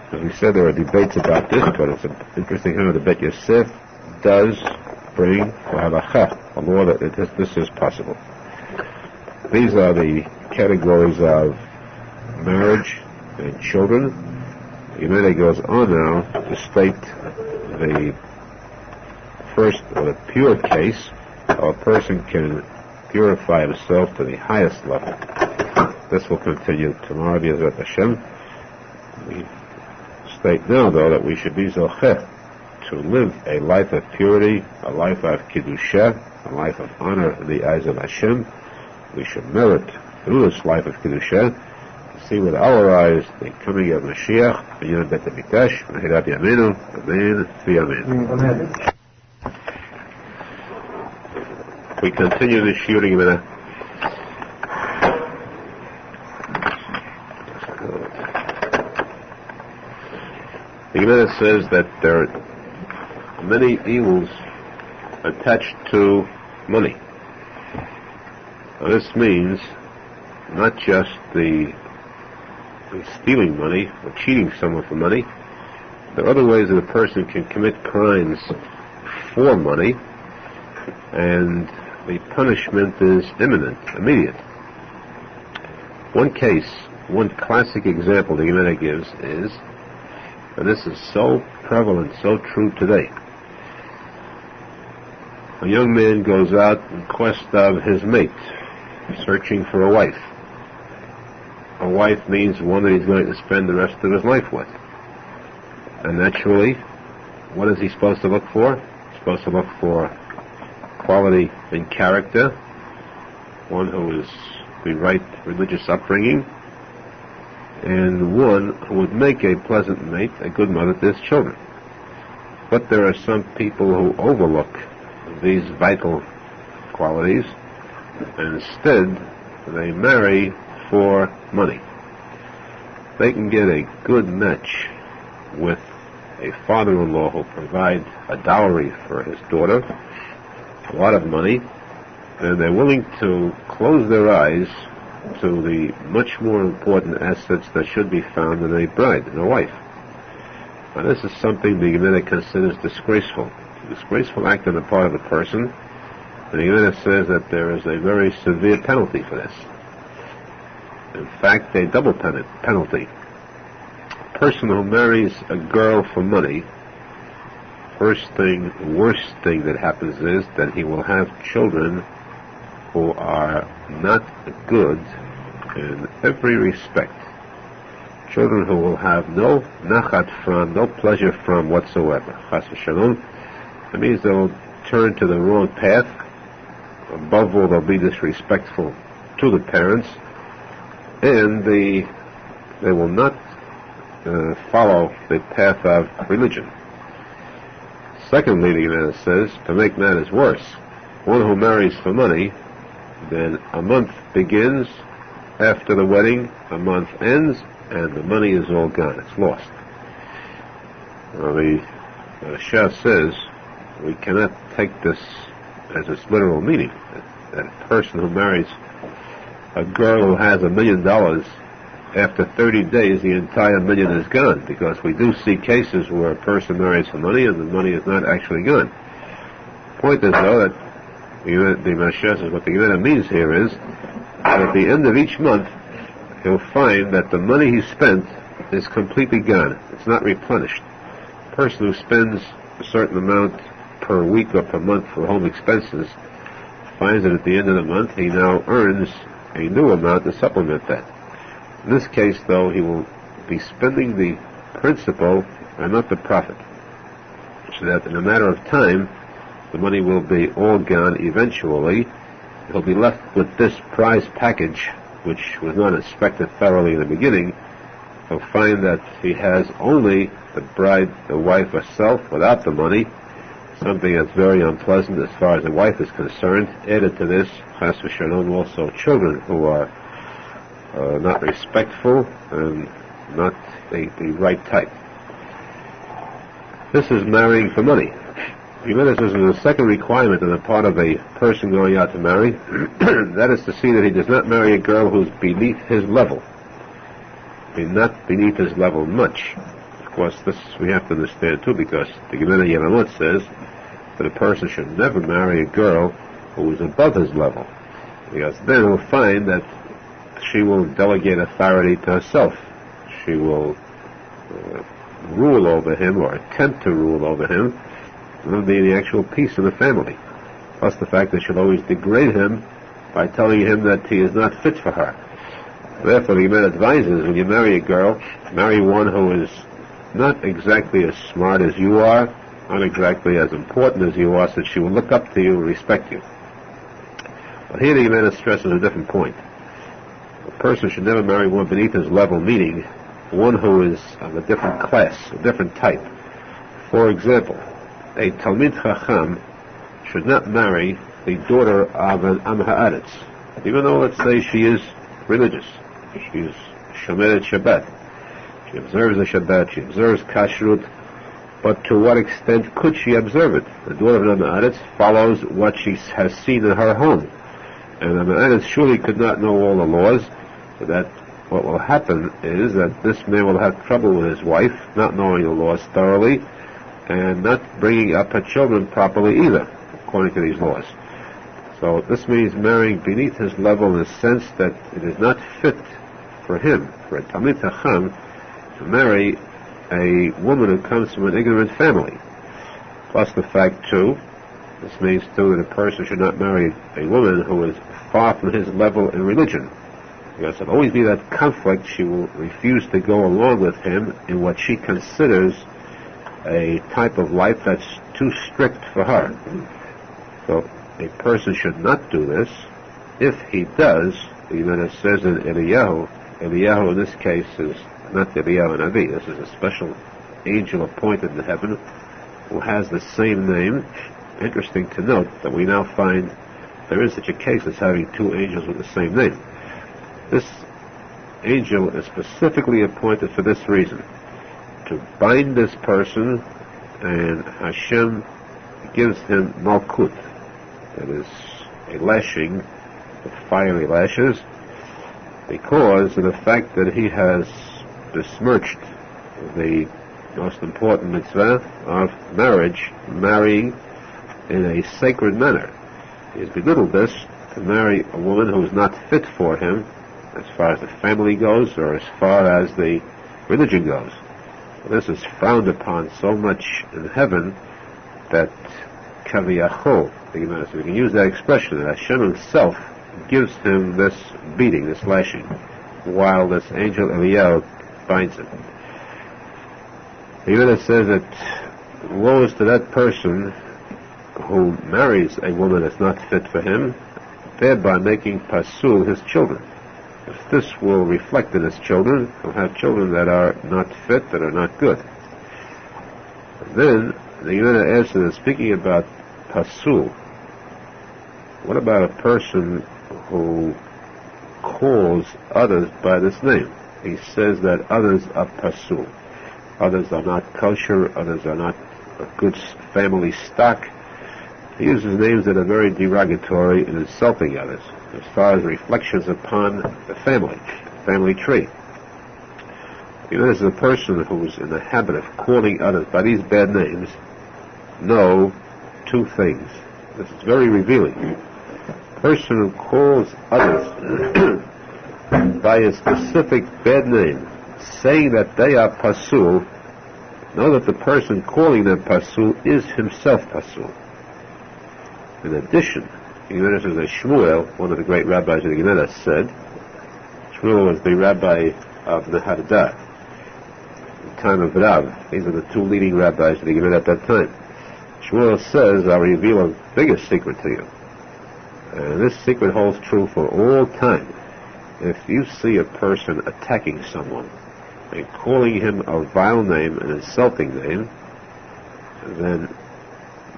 As we said, there are debates about this, but it's interesting how the Bet Yosef does bring la-halacha, a law that this is possible. These are the categories of marriage and children. The Gemara goes on now to state the first, or the pure case, how a person can purify himself to the highest level. This will continue tomorrow, B'ezrat Hashem. We state now, though, that we should be zocheh to live a life of purity, a life of kiddusha, a life of honor in the eyes of Hashem. We should merit through this life of kiddusha to see with our eyes the coming of Mashiach, B'yom Bet HaMikdash, Mehirat Yameinu, Amen, V'Amen. We continue the shooting with a The Gemara says that there are many evils attached to money. Now this means not just the stealing money or cheating someone for money. There are other ways that a person can commit crimes for money, and the punishment is imminent, immediate. One case, one classic example the Gemara gives is, and this is so prevalent, so true today. A young man goes out in quest of his mate, searching for a wife. A wife means one that he's going to spend the rest of his life with. And naturally, what is he supposed to look for? He's supposed to look for quality in character, one who is the right religious upbringing, and one who would make a pleasant mate, a good mother to his children. But there are some people who overlook these vital qualities, and instead they marry for money. They can get a good match with a father-in-law who provides a dowry for his daughter, a lot of money, and they're willing to close their eyes to the much more important assets that should be found in a bride, in a wife. Now this is something the Gemara considers disgraceful. A disgraceful act on the part of a person, and the Gemara says that there is a very severe penalty for this. In fact, a double penalty. A person who marries a girl for money, worst thing that happens is that he will have children who are not good in every respect. Children who will have no nachat from, no pleasure from whatsoever. Chas v'shalom. That means they'll turn to the wrong path. Above all, they'll be disrespectful to the parents, and they will not follow the path of religion. Secondly, the Gemara says, to make matters worse, one who marries for money, then a month begins after the wedding, a month ends, and the money is all gone. It's lost. The Shah says we cannot take this as its literal meaning. That a person who marries a girl who has $1 million, after 30 days the entire million is gone, because we do see cases where a person marries for money and the money is not actually gone. The point is, though, that the Mashiach says what the Gemara means here is that at the end of each month he'll find that the money he spent is completely gone. It's not replenished. A person who spends a certain amount per week or per month for home expenses finds that at the end of the month he now earns a new amount to supplement that. In this case, though, he will be spending the principal and not the profit, so that in a matter of time the money will be all gone eventually. He'll be left with this prize package, which was not inspected thoroughly in the beginning. He'll find that he has only the bride, the wife herself, without the money, something that's very unpleasant as far as the wife is concerned. Added to this, chas v'shalom, also children who are not respectful and not the right type. This is marrying for money. The Gemara says there's a second requirement on the part of a person going out to marry. That is to see that he does not marry a girl who's beneath his level. I mean, not beneath his level much. Of course, this we have to understand too, because the Gemara Yevamot says that a person should never marry a girl who is above his level, because then he'll find that she will delegate authority to herself. She will rule over him, or attempt to rule over him. There will be any actual peace in the family. Plus the fact that she'll always degrade him by telling him that he is not fit for her. Therefore, the Gemara advises, when you marry a girl, marry one who is not exactly as smart as you are, not exactly as important as you are, so that she will look up to you and respect you. But here the Gemara stresses a different point. A person should never marry one beneath his level, meaning one who is of a different class, a different type. For example, a Talmid Chacham should not marry the daughter of an Am Haaretz, even though, let's say, she is religious. She is Shomeret Shabbat. She observes the Shabbat, she observes Kashrut, but to what extent could she observe it? The daughter of an Am Haaretz follows what she has seen in her home. And Am Haaretz surely could not know all the laws, so that what will happen is that this man will have trouble with his wife, not knowing the laws thoroughly, and not bringing up her children properly either, according to these laws. So this means marrying beneath his level in the sense that it is not fit for him, for a Talmid Chacham, to marry a woman who comes from an ignorant family. Plus the fact, too, this means, too, that a person should not marry a woman who is far from his level in religion, because there'll always be that conflict. She will refuse to go along with him in what she considers a type of life that's too strict for her. So a person should not do this. If he does, the Gemara says in Eliyahu in this case is not Eliyahu Navi. This is a special angel appointed in heaven who has the same name. Interesting to note that we now find there is such a case as having two angels with the same name. This angel is specifically appointed for this reason, to bind this person, and Hashem gives him malkut, that is a lashing with fiery lashes, because of the fact that he has besmirched the most important mitzvah of marriage, marrying in a sacred manner. He has belittled this to marry a woman who is not fit for him as far as the family goes or as far as the religion goes. This is frowned upon so much in heaven that kaviyachol, so we can use that expression, that Hashem himself gives him this beating, this lashing, while this angel Eliyahu binds him. The Gemara says that woe is to that person who marries a woman that's not fit for him, thereby making pasul his children. If this will reflect in his children, he'll have children that are not fit, that are not good. And then the Gemara asks, speaking about pasul, what about a person who calls others by this name? He says that others are pasul. Others are not kosher, others are not a good family stock. He uses names that are very derogatory and insulting others, as far as reflections upon the family tree. This is a person who is in the habit of calling others by these bad names. Know two things. This is very revealing. A person who calls others by a specific bad name, saying that they are pasul, know that the person calling them pasul is himself pasul. In addition, this is a Shmuel, one of the great rabbis of the Gemara, said. Shmuel was the rabbi of Nehardar, the time of Rav. These are the two leading rabbis of the Gemara at that time. Shmuel says, I'll reveal a bigger secret to you. And this secret holds true for all time. If you see a person attacking someone and calling him a vile name, an insulting name, then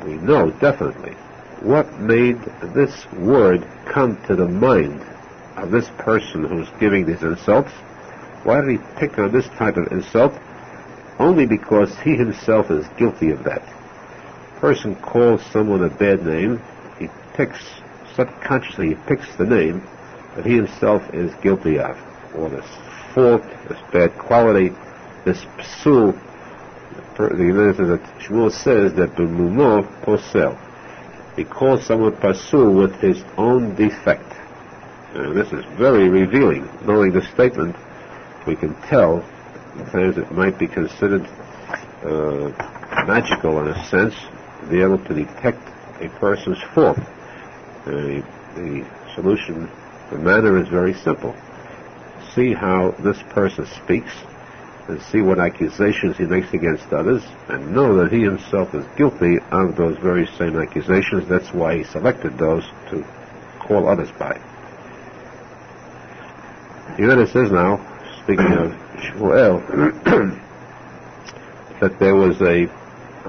we know definitely what made this word come to the mind of this person who's giving these insults. Why did he pick on this type of insult? Only because he himself is guilty of that. A person calls someone a bad name, subconsciously he picks the name that he himself is guilty of, or this fault, this bad quality, this psul. The Shmuel says that b'mumo posel. He calls someone pasul with his own defect. And this is very revealing. Knowing the statement, we can tell sometimes it might be considered magical in a sense, to be able to detect a person's fault. The solution, the manner is very simple. See how this person speaks, and see what accusations he makes against others, and know that he himself is guilty of those very same accusations. That's why he selected those to call others by. He says now, speaking of Shmuel, that there was a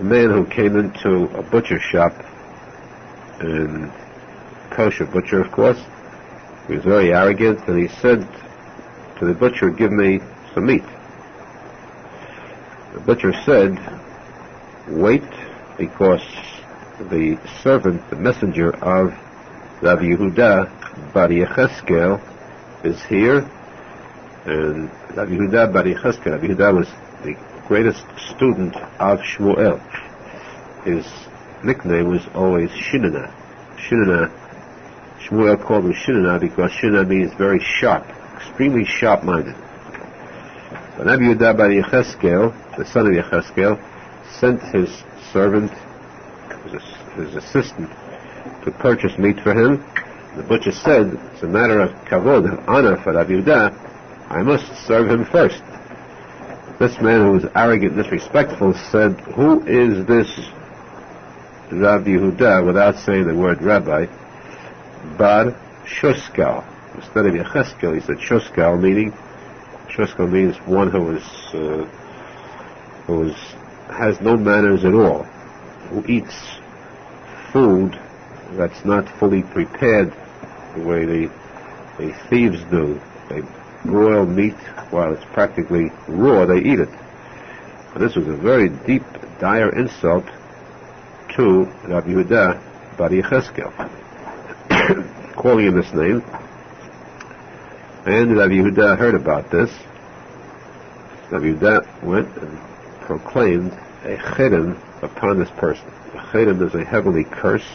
man who came into a butcher shop, and kosher butcher, of course. He was very arrogant, and he said to the butcher, give me some meat. The butcher said, wait, because the servant, the messenger of Rabbi Yehuda bar Yecheskel is here, and Rabbi Yehuda bar Yecheskel, Rabbi Yehuda was the greatest student of Shmuel. His nickname was always Shinana. Shmuel called him Shinana because Shinana means very sharp, extremely sharp-minded. So Rabbi Yehuda bar Yecheskel, the son of Yecheskel, sent his servant, his assistant, to purchase meat for him. The butcher said, it's a matter of kavod, of honor for Rabbi Yehuda, I must serve him first. This man, who was arrogant and disrespectful, said, who is this Rabbi Yehuda, without saying the word rabbi, bar Shoskal. Instead of Yecheskel, he said Shoskal, meaning one who has no manners at all, who eats food that's not fully prepared the way the thieves do. They broil meat while it's practically raw, they eat it. And this was a very deep, dire insult to Rabbi Yehuda bar Yecheskel, calling him this name. And Rabbi Yehuda heard about this. Rabbi Yehuda went and proclaimed a chedem upon this person. A chedem is a heavenly curse.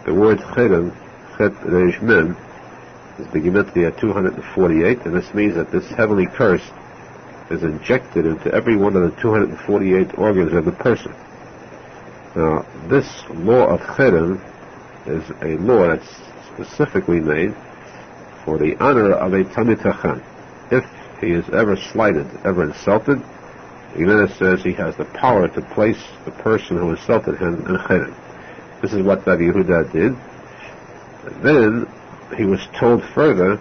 The word chedem, chet resh mem, is the gematria 248, and this means that this heavenly curse is injected into every one of the 248 organs of the person. Now, this law of chedem is a law that's specifically made for the honor of a Talmid Chacham. If he is ever slighted, ever insulted, the Gemara says he has the power to place the person who insulted him in chedem. This is what Rabbi Yehuda did. And then he was told further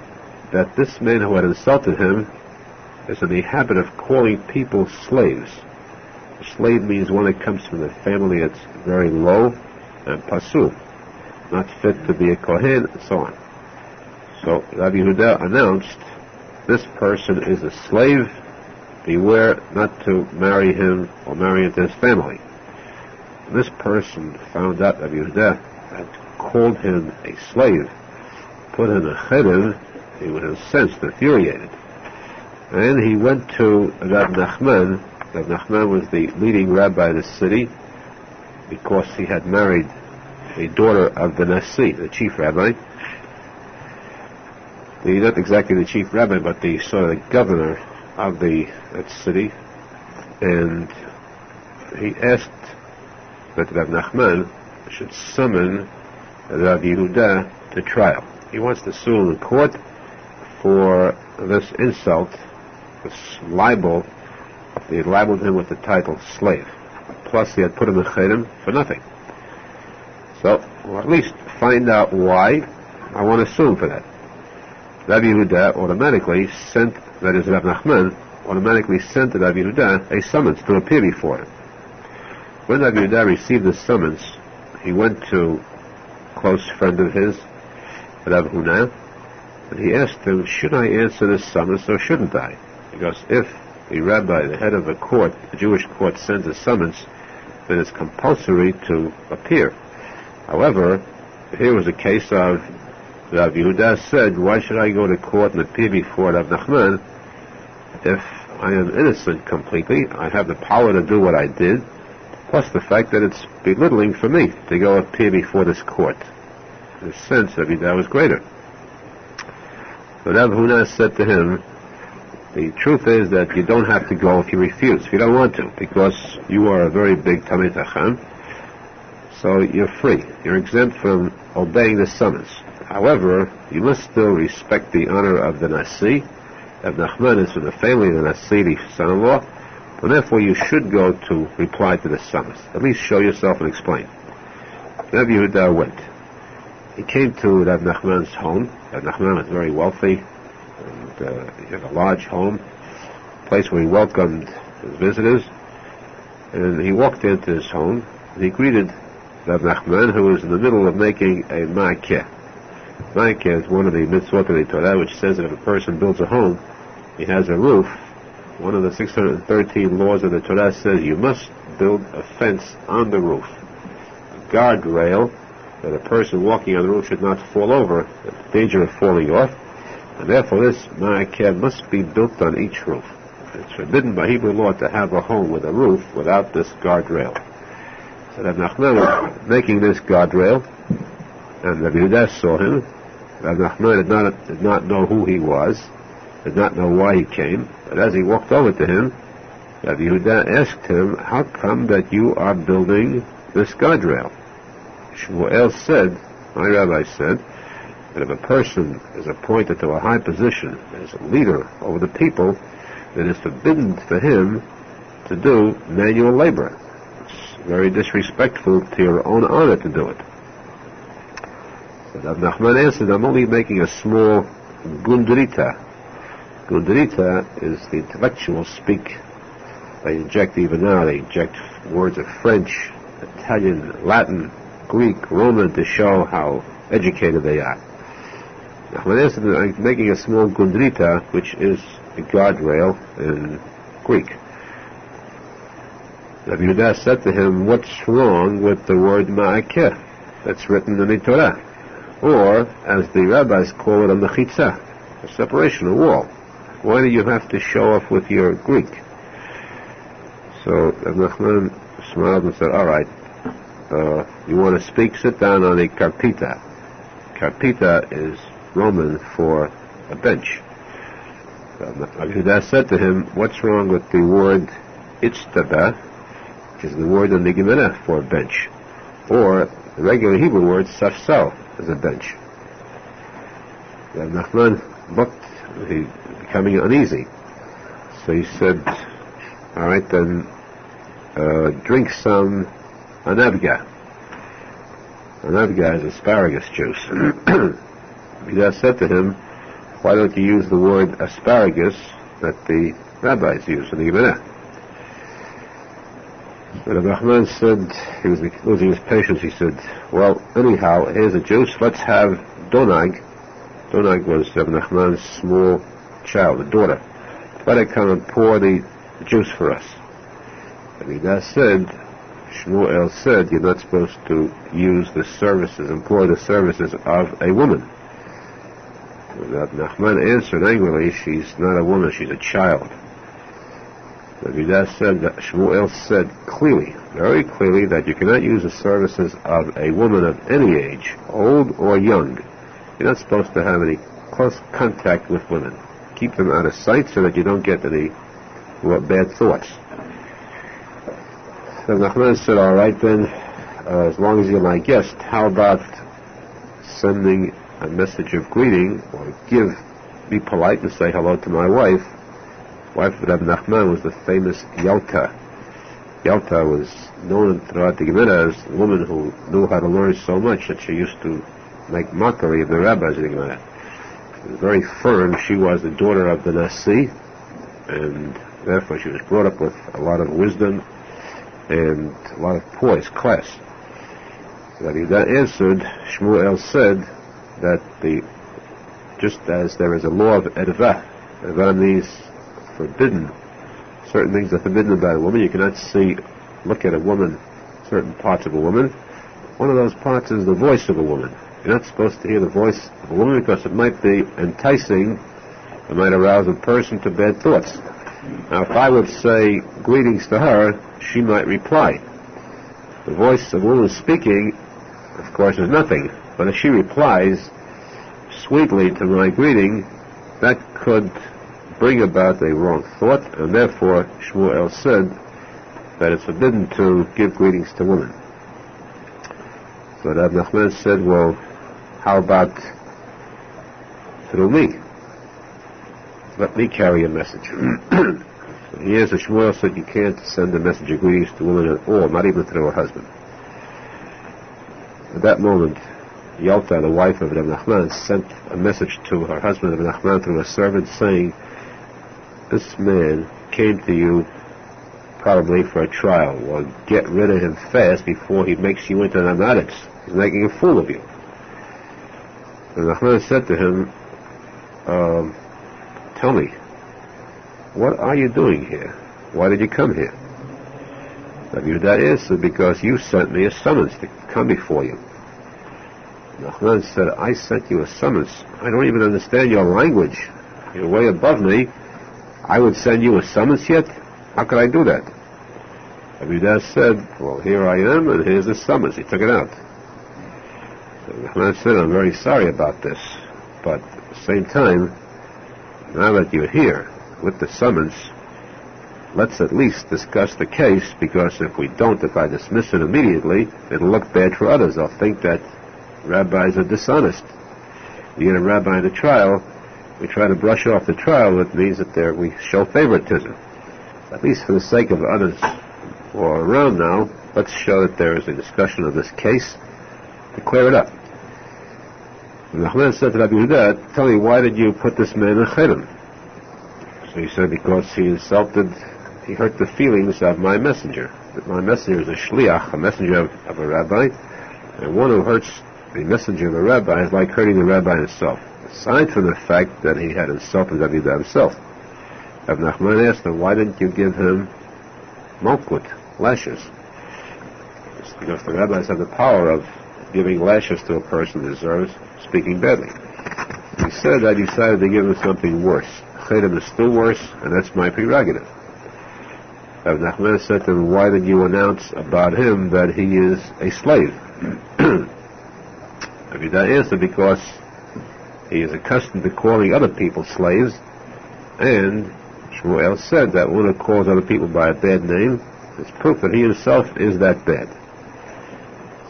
that this man who had insulted him is in the habit of calling people slaves. A slave means one that comes from a family that's very low and pasul, not fit to be a kohen, and so on. So Rabbi Yehuda announced, this person is a slave, beware not to marry him or marry into his family. this person found out Rabbi Yehuda had called him a slave, put in a kiruv, he was incensed, infuriated. And he went to Rav Nachman. Rav Nachman was the leading rabbi of the city because he had married a daughter of the Nasi, the chief rabbi. Not exactly the chief rabbi, but the sort of the governor of that city. And he asked that Rav Nachman should summon Rav Yehuda to trial. He wants to sue him in court for this insult, this libel. He had libeled him with the title slave. Plus he had put him in chayrim for nothing. So, or at least find out why. I want to sue him for that. Rabbi Yehuda automatically sent, that is Rav Nachman, automatically sent to Rabbi Yehuda a summons to appear before him. When Rabbi Yehuda received the summons, he went to a close friend of his, Rav Huna, and he asked him, should I answer this summons or shouldn't I? Because if the rabbi, the head of a court, the Jewish court, sends a summons, then it's compulsory to appear. However, here was a case of Rav Yehuda said, why should I go to court and appear before Rav Nachman if I am innocent completely? I have the power to do what I did, plus the fact that it's belittling for me to go appear before this court. In a sense, Rav Yehuda was greater. So Rav Huna said to him, the truth is that you don't have to go if you refuse, if you don't want to, because you are a very big Talmid Chacham, so you're free. You're exempt from obeying the summons. However, you must still respect the honor of the Nasi. Rav Nachman is from the family of the Nasi, the son-in-law, and therefore you should go to reply to the summons. At least show yourself and explain. Rav Yehuda went. He came to Rav Nachman's home. Rav Nachman was very wealthy, and he had a large home, a place where he welcomed his visitors. And he walked into his home, and he greeted Rav Nachman, who was in the middle of making a ma'akeh. Ma'akeh is one of the mitzvot of the Torah, which says that if a person builds a home, he has a roof. One of the 613 laws of the Torah says you must build a fence on the roof, a guardrail, that a person walking on the roof should not fall over, in danger of falling off, and therefore this ma'akeh must be built on each roof. It's forbidden by Hebrew law to have a home with a roof without this guardrail. So Rav Nachman was making this guardrail, and Rabbi Yehuda saw him. Rav Nachman did not know who he was, did not know why he came, but as he walked over to him, Rabbi Yehuda asked him, how come that you are building this guardrail? Shmuel said, my rabbi said, that if a person is appointed to a high position as a leader over the people, then it's forbidden for him to do manual labor. It's very disrespectful to your own honor to do it. So Rav Nachman answered, I'm only making a small gundrita. Gundrita is the intellectual speak. They inject, even now, they inject words of French, Italian, Latin, Greek, Roman to show how educated they are. Nachman answered, I'm making a small gundrita, which is a guardrail in Greek. Rabbi Yehuda said to him, what's wrong with the word ma'akeh that's written in the Torah? Or, as the rabbis call it, a mechitza, a separation, a wall. Why do you have to show off with your Greek? So Rabbi Nachman smiled and said, all right, you want to speak? Sit down on a karpita. Karpita is Roman for a bench. Rabbi Yehuda said to him, what's wrong with the word itztaba, which is the word in the Gemara for a bench, or the regular Hebrew word safsal is a bench? Rabbi Nachman looked, becoming uneasy. So he said, all right then, drink some anavga. Anavga is asparagus juice. He said to him, why don't you use the word asparagus that the rabbis use in the Gemara? But Rabbi Nachman said, he was losing his patience, he said, well, anyhow, here's a juice, let's have donag. Donag was Rabbi Nachman's small child, a daughter. Let her come and pour the juice for us. And he said, Shmuel said you're not supposed to employ the services of a woman. Rabbi Nachman answered angrily, she's not a woman, she's a child. Rabbi Shmuel said clearly, very clearly, that you cannot use the services of a woman of any age, old or young. You're not supposed to have any close contact with women. Keep them out of sight so that you don't get any bad thoughts. So Nachman said, all right then, as long as you're my guest, how about sending a message of greeting, or be polite and say hello to my wife. Wife of Rabbi Nachman was the famous Yalta. Yalta was known throughout the Gemara as a woman who knew how to learn so much that she used to make mockery of the rabbis in the Gemara. She was very firm. She was the daughter of the Nasi, and therefore she was brought up with a lot of wisdom and a lot of poise, class. So that answered, Shmuel said that just as there is a law of edva means forbidden, certain things are forbidden about a woman. You cannot look at a woman, certain parts of a woman. One of those parts is the voice of a woman. You're not supposed to hear the voice of a woman because it might be enticing, it might arouse a person to bad thoughts. Now, if I would say greetings to her, she might reply. The voice of a woman speaking, of course, is nothing. But if she replies sweetly to my greeting, that could bring about a wrong thought, and therefore Shmuel said that it's forbidden to give greetings to women. So Rabbi Nachman said, well, how about through me? Let me carry a message. So he answered, Shmuel said you can't send a message of greetings to women at all, not even through her husband. At that moment, Yalta, the wife of Rabbi Nachman, sent a message to her husband, Rabbi Nachman, through a servant saying, this man came to you probably for a trial. Well, get rid of him fast before he makes you into an anadix. He's making a fool of you. And Nachman said to him, tell me, what are you doing here? Why did you come here? Rabbi Yehuda answered, because you sent me a summons to come before you. Nachman said, I sent you a summons. I don't even understand your language. You're way above me. I would send you a summons yet? How could I do that? Rabbi Yehuda said, well, here I am, and here's the summons. He took it out. So Nachman said, I'm very sorry about this, but at the same time, now that you're here with the summons, let's at least discuss the case, because if I dismiss it immediately, it'll look bad for others. They'll think that rabbis are dishonest. You get a rabbi in a trial, we try to brush off the trial, it means that we show favoritism. At least for the sake of others who are around now, let's show that there is a discussion of this case to clear it up. And Nachman said to Rabbi Yehuda, tell me, why did you put this man in Chedem? So he said, because he hurt the feelings of my messenger. That my messenger is a shliach, a messenger of a rabbi, and one who hurts the messenger of a rabbi is like hurting the rabbi himself. Aside from the fact that he had insulted Rabbi Yehuda himself. Rabbi Nachman asked him, why didn't you give him malkut, lashes? It's because the rabbis have the power of giving lashes to a person who deserves speaking badly. He said, I decided to give him something worse. Chedem is still worse, and that's my prerogative. Rabbi Nachman said to him, why did you announce about him that he is a slave? Rabbi Yehuda answered, because he is accustomed to calling other people slaves, and Shmuel said that one who calls other people by a bad name is proof that he himself is that bad.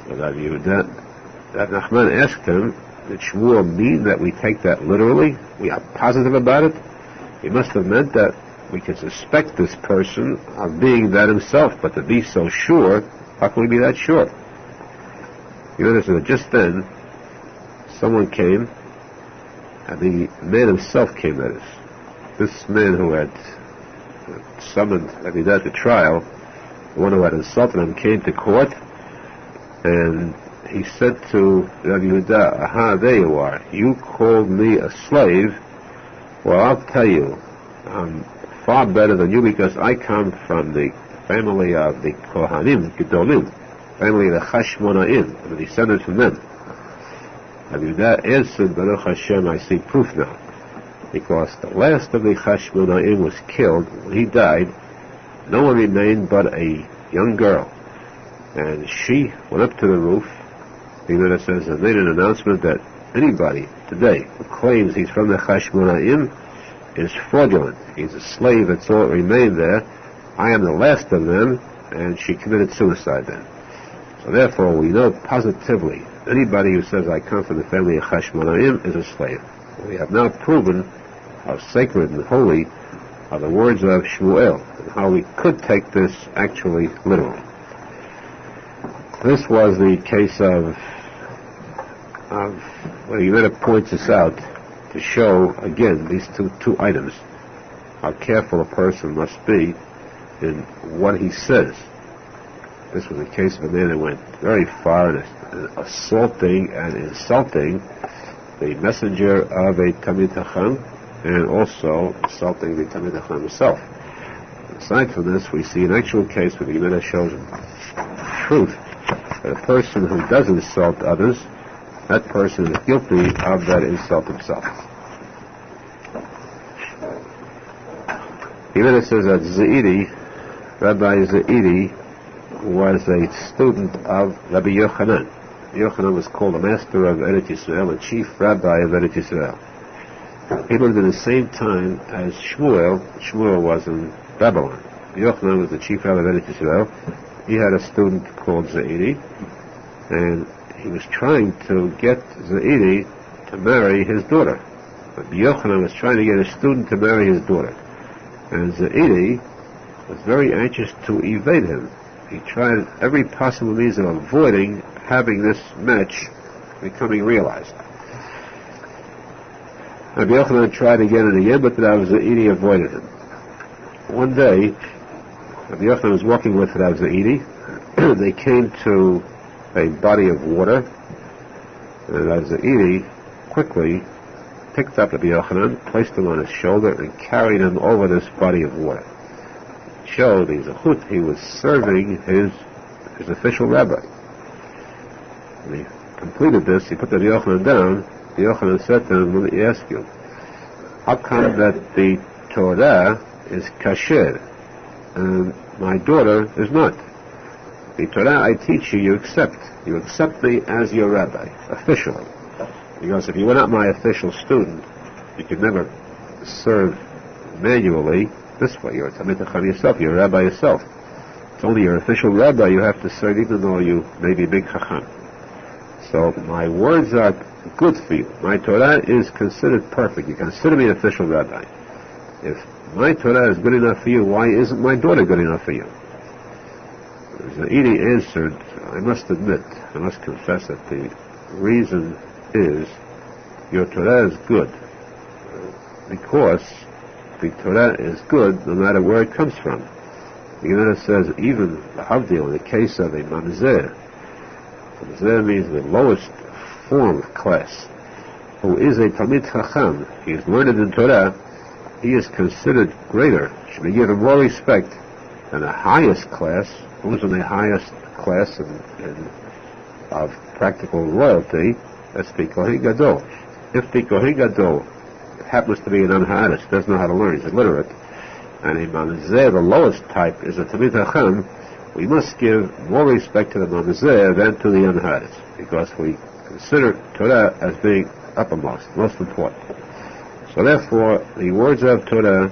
So Rabbi Nachman asked him, did Shmuel mean that we take that literally? We are positive about it? He must have meant that we can suspect this person of being that himself, but to be so sure, how can we be that sure? You notice that just then, someone came, and the man himself came, that is. This man who had summoned Rabbi Yehuda to trial, the one who had insulted him, came to court, and he said to Rabbi Yehuda, aha, there you are. You called me a slave. Well, I'll tell you, I'm far better than you, because I come from the family of the Kohanim, Gedolim, family of the Chashmonaim, the descendants from them. Rabbi Yehuda answered, Baruch Hashem, I see proof now. Because the last of the Chashmonaim was killed. When he died, no one remained but a young girl. And she went up to the roof. The Gemara says, and made an announcement that anybody today who claims he's from the Chashmonaim is fraudulent. He's a slave that's all that remained there. I am the last of them. And she committed suicide then. So therefore, we know positively anybody who says I come from the family of Chashmonaim is a slave. We have now proven how sacred and holy are the words of Shmuel, and how we could take this actually literally. This was the case of well, Yemena points this out to show, again, these two items, how careful a person must be in what he says. This was a case of a man that went very far in assaulting and insulting the messenger of a Talmid Chacham, and also insulting the Talmid Chacham himself. Aside from this, we see an actual case where the Gemara shows truth that a person who does insult others, that person is guilty of that insult himself. The Gemara says that Rabbi Zaidi, was a student of Rabbi Yochanan. Yochanan was called the master of Eretz Yisrael, the chief rabbi of Eretz Yisrael. He lived in the same time as Shmuel. Shmuel was in Babylon. Yochanan was the chief rabbi of Eretz Yisrael. He had a student called Zaidi, and he was trying to get Zaidi to marry his daughter. But Yochanan was trying to get a student to marry his daughter. And Zaidi was very anxious to evade him. He tried every possible means of avoiding having this match becoming realized. Rabbi Yochanan tried again and again, but Rav Zaidi avoided him. One day, Rabbi Yochanan was walking with Rav Zaidi. They came to a body of water, and Rav Zaidi quickly picked up Rabbi Yochanan, placed him on his shoulder, and carried him over this body of water. Showed he's a chut, he was serving his official rabbi. When he completed this, he put the Yochanan down. The Yochanan said to him, let me ask you, how come that the Torah is kasher and my daughter is not? The Torah I teach you, you accept. You accept me as your rabbi, officially. Because if you were not my official student, you could never serve manually this way. You're a Talmid Chacham yourself, you're a rabbi yourself. It's only your official rabbi you have to serve, even though you may be big Chacham. So my words are good for you. My Torah is considered perfect. You consider me an official rabbi. If my Torah is good enough for you, why isn't my daughter good enough for you? Zaidi answered, I must admit, I must confess that the reason is your Torah is good because the Torah is good no matter where it comes from. The Gemara says even Havdil, in the case of a mamzer, mamzer means the lowest form of class, who is a Talmid Chacham, he is learned in Torah, he is considered greater, should be given more respect than the highest class. Who's in the highest class of practical royalty? That's the Kohen Gadol. If the Kohen Gadol happens to be an unhadis, doesn't know how to learn, he's illiterate, and a mamzer, the lowest type, is a Talmid Chacham, we must give more respect to the mamzer than to the unhadis, because we consider Torah as being uppermost, most important. So therefore, the words of Torah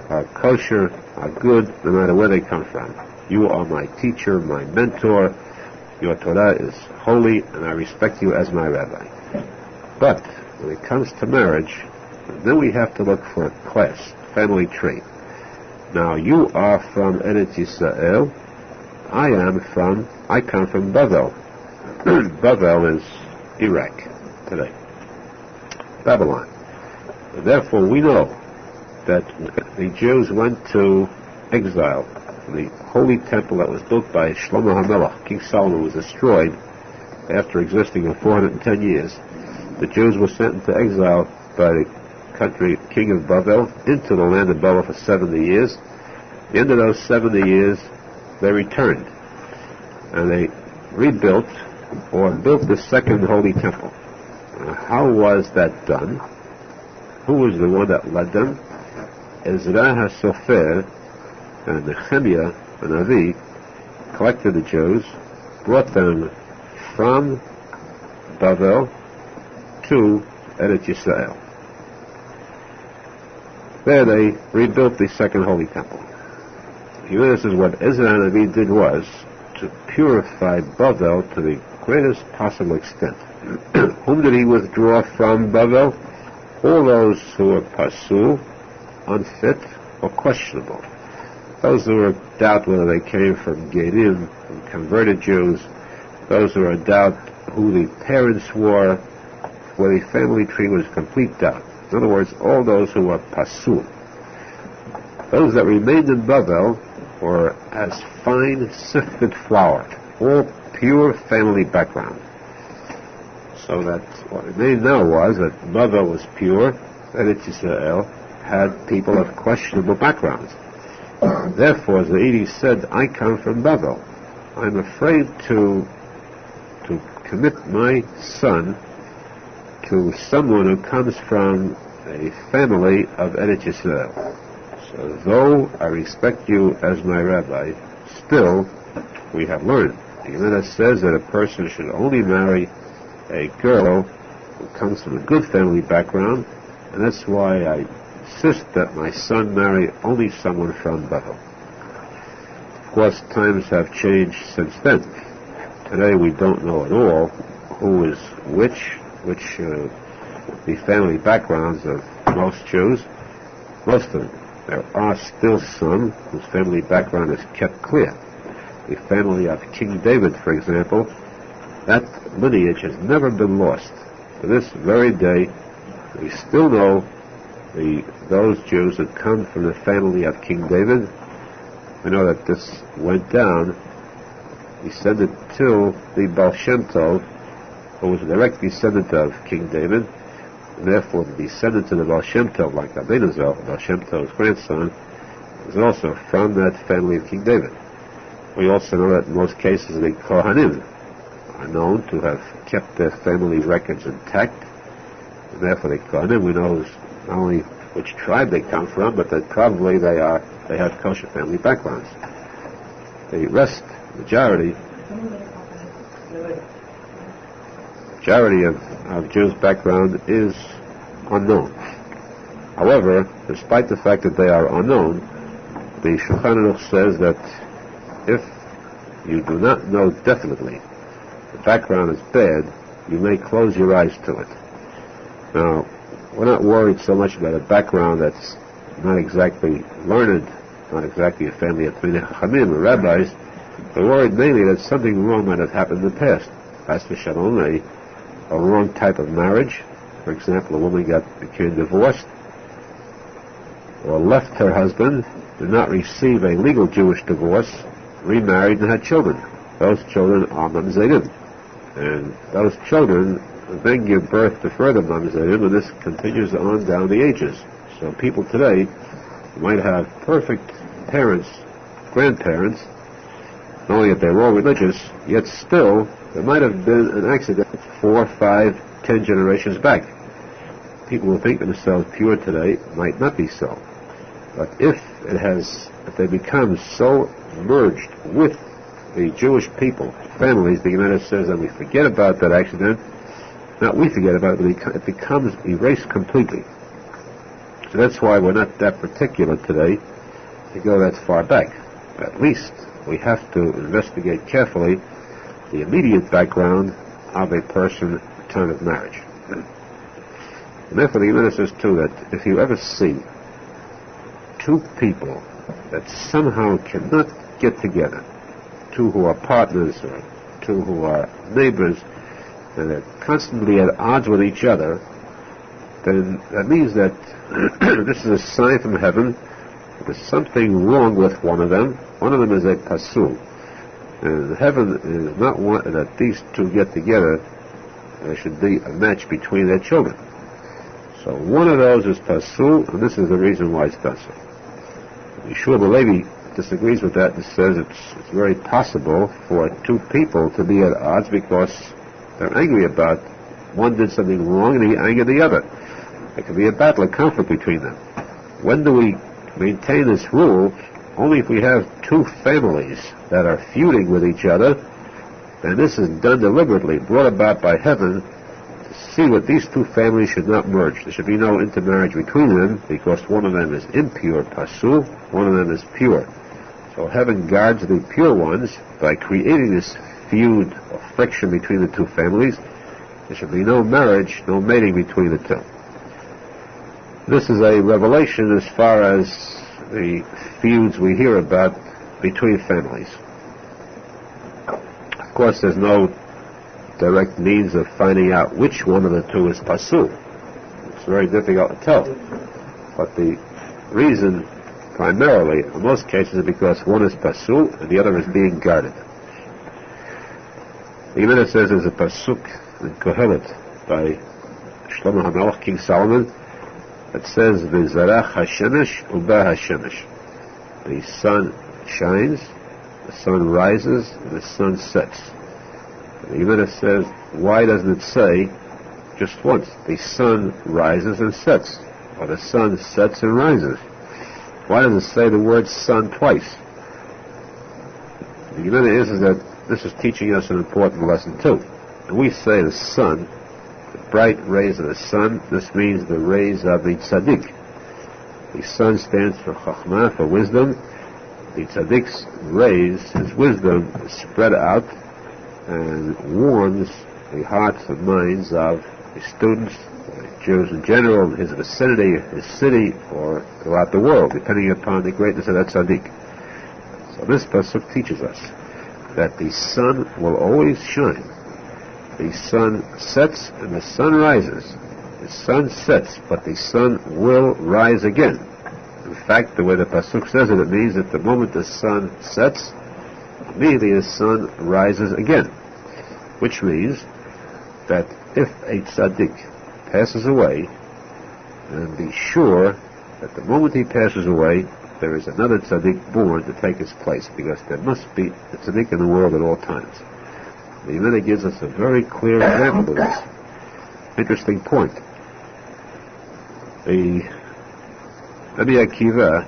are kosher, are good, no matter where they come from. You are my teacher, my mentor. Your Torah is holy, and I respect you as my rabbi. But when it comes to marriage, then we have to look for a class, family tree. Now, you are from Eretz Yisrael. I come from Bavel. Bavel is Iraq today, Babylon. And therefore, we know that the Jews went to exile. The holy temple that was built by Shlomo HaMelech, King Solomon, was destroyed after existing for 410 years. The Jews were sent into exile by the country king of Bavel into the land of Bavel for 70 years. At the end of those 70 years, they returned, and they rebuilt or built the second holy temple. How was that done? Who was the one that led them? Ezra HaSofer and Nehemiah and Avi collected the Jews, brought them from Bavel to Eretz Yisrael. There they rebuilt the second holy temple. This is what Ezra and Avi did, was to purify Bavel to the greatest possible extent. Whom did he withdraw from Bavel? All those who were pasul, unfit, or questionable. Those who were in doubt whether they came from Gedim, from converted Jews, those who were in doubt who the parents were, where the family tree was complete doubt. In other words, all those who were pasul. Those that remained in Bavel were as fine sifted flour, all pure family background. So that what remained now was that Bavel was pure, and Eretz Yisrael had people of questionable backgrounds. Therefore, as the Edie said, I come from Bavel. I'm afraid to commit my son to someone who comes from a family of Eretz Yisrael. So though I respect you as my rabbi, still we have learned. The Gemara says that a person should only marry a girl who comes from a good family background, and that's why I insist that my son marry only someone from Bavel. Of course, times have changed since then. Today we don't know at all who is which the family backgrounds of most Jews. Most of them. There are still some whose family background is kept clear. The family of King David, for example, that lineage has never been lost. To this very day, we still know those Jews that come from the family of King David. We know that this went down, descended to the Baal Shem Tov, who was a direct descendant of King David, and therefore the descendant of the Baal Shem Tov, like Arizal, Baal Shem Tov's grandson, is also from that family of King David. We also know that in most cases the Kohanim are known to have kept their family records intact, and therefore the Kohanim, we know not only which tribe they come from, but that probably they have kosher family backgrounds. The rest, majority of Jews' background is unknown. However, despite the fact that they are unknown, the Shulchan says that if you do not know definitely the background is bad, you may close your eyes to it. Now, we're not worried so much about a background that's not exactly learned, not exactly a family of Chachamim or rabbis. We're worried mainly that something wrong might have happened in the past. As for Shalom, a wrong type of marriage. For example, a woman became divorced or left her husband, did not receive a legal Jewish divorce, remarried and had children. Those children are mamzerim. And those children then give birth to further mamzerim, and this continues on down the ages. So people today might have perfect parents, grandparents, not only that they're all religious, yet still there might have been an accident 4, 5, 10 generations back. People who think themselves pure today might not be so. But if they become so merged with the Jewish people, families, the Gemara says that we forget about that accident. Not we forget about it, but it becomes erased completely. So that's why we're not that particular today to go that far back. At least we have to investigate carefully the immediate background of a person at the time of marriage. And therefore the Gemara says too that if you ever see two people that somehow cannot get together, two who are partners or two who are neighbors, and they're constantly at odds with each other, then that means that this is a sign from heaven that there's something wrong with one of them. One of them is a pasul. And heaven is not wanting that these two get together. There should be a match between their children. So one of those is pasul, and this is the reason why it's done so. Yeshua Balevi disagrees with that and says it's very possible for two people to be at odds because they're angry about one did something wrong and he angered the other. There could be a battle, a conflict between them. When do we maintain this rule? Only if we have two families that are feuding with each other, and this is done deliberately, brought about by heaven, to see what these two families should not merge. There should be no intermarriage between them, because one of them is impure, pasul, one of them is pure. So heaven guards the pure ones by creating this feud or friction between the two families. There should be no marriage, no mating between the two. This is a revelation as far as the feuds we hear about between families. Of course, there's no direct means of finding out which one of the two is pasul. It's very difficult to tell. But the reason, primarily, in most cases, is because one is pasul and the other is being guarded. The Gemara says there's a pasuk in Kohelet by Shlomo HaMelech, King Solomon, that says, "V'zarach hashemesh uba hashemesh." The sun shines, the sun rises, and the sun sets. The Gemara says, why doesn't it say just once, the sun rises and sets, or the sun sets and rises? Why does it say the word sun twice? The Gemara is that this is teaching us an important lesson too. When we say the sun, the bright rays of the sun, this means the rays of the tzadik. The sun stands for chachma, for wisdom. The tzaddik's rays, his wisdom, is spread out and warms the hearts and minds of the students, Jews in general, his vicinity, his city, or throughout the world, depending upon the greatness of that tzaddik. So this pasuk teaches us that the sun will always shine. The sun sets and the sun rises. The sun sets, but the sun will rise again. In fact, the way the pasuk says it, it means that the moment the sun sets, immediately the sun rises again. Which means that if a tzaddik passes away, then be sure that the moment he passes away, there is another tzaddik born to take his place, because there must be a tzaddik in the world at all times. The Gemara gives us a very clear example of this. Interesting point. The Rabbi Akiva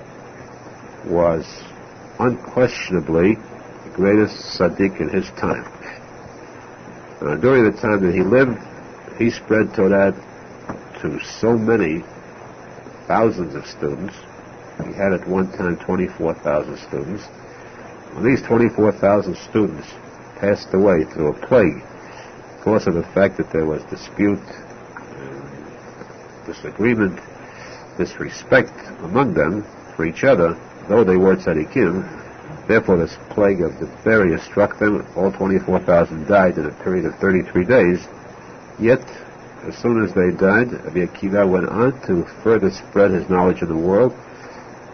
was unquestionably the greatest tzaddik in his time. During the time that he lived, he spread Torah to so many thousands of students. He had at one time 24,000 students. When these 24,000 students passed away through a plague, because of the fact that there was dispute, disagreement, disrespect among them for each other, though they were tzaddikim, therefore this plague of diphtheria struck them. All 24,000 died in a period of 33 days. Yet, as soon as they died, Rabbi Akiva went on to further spread his knowledge in the world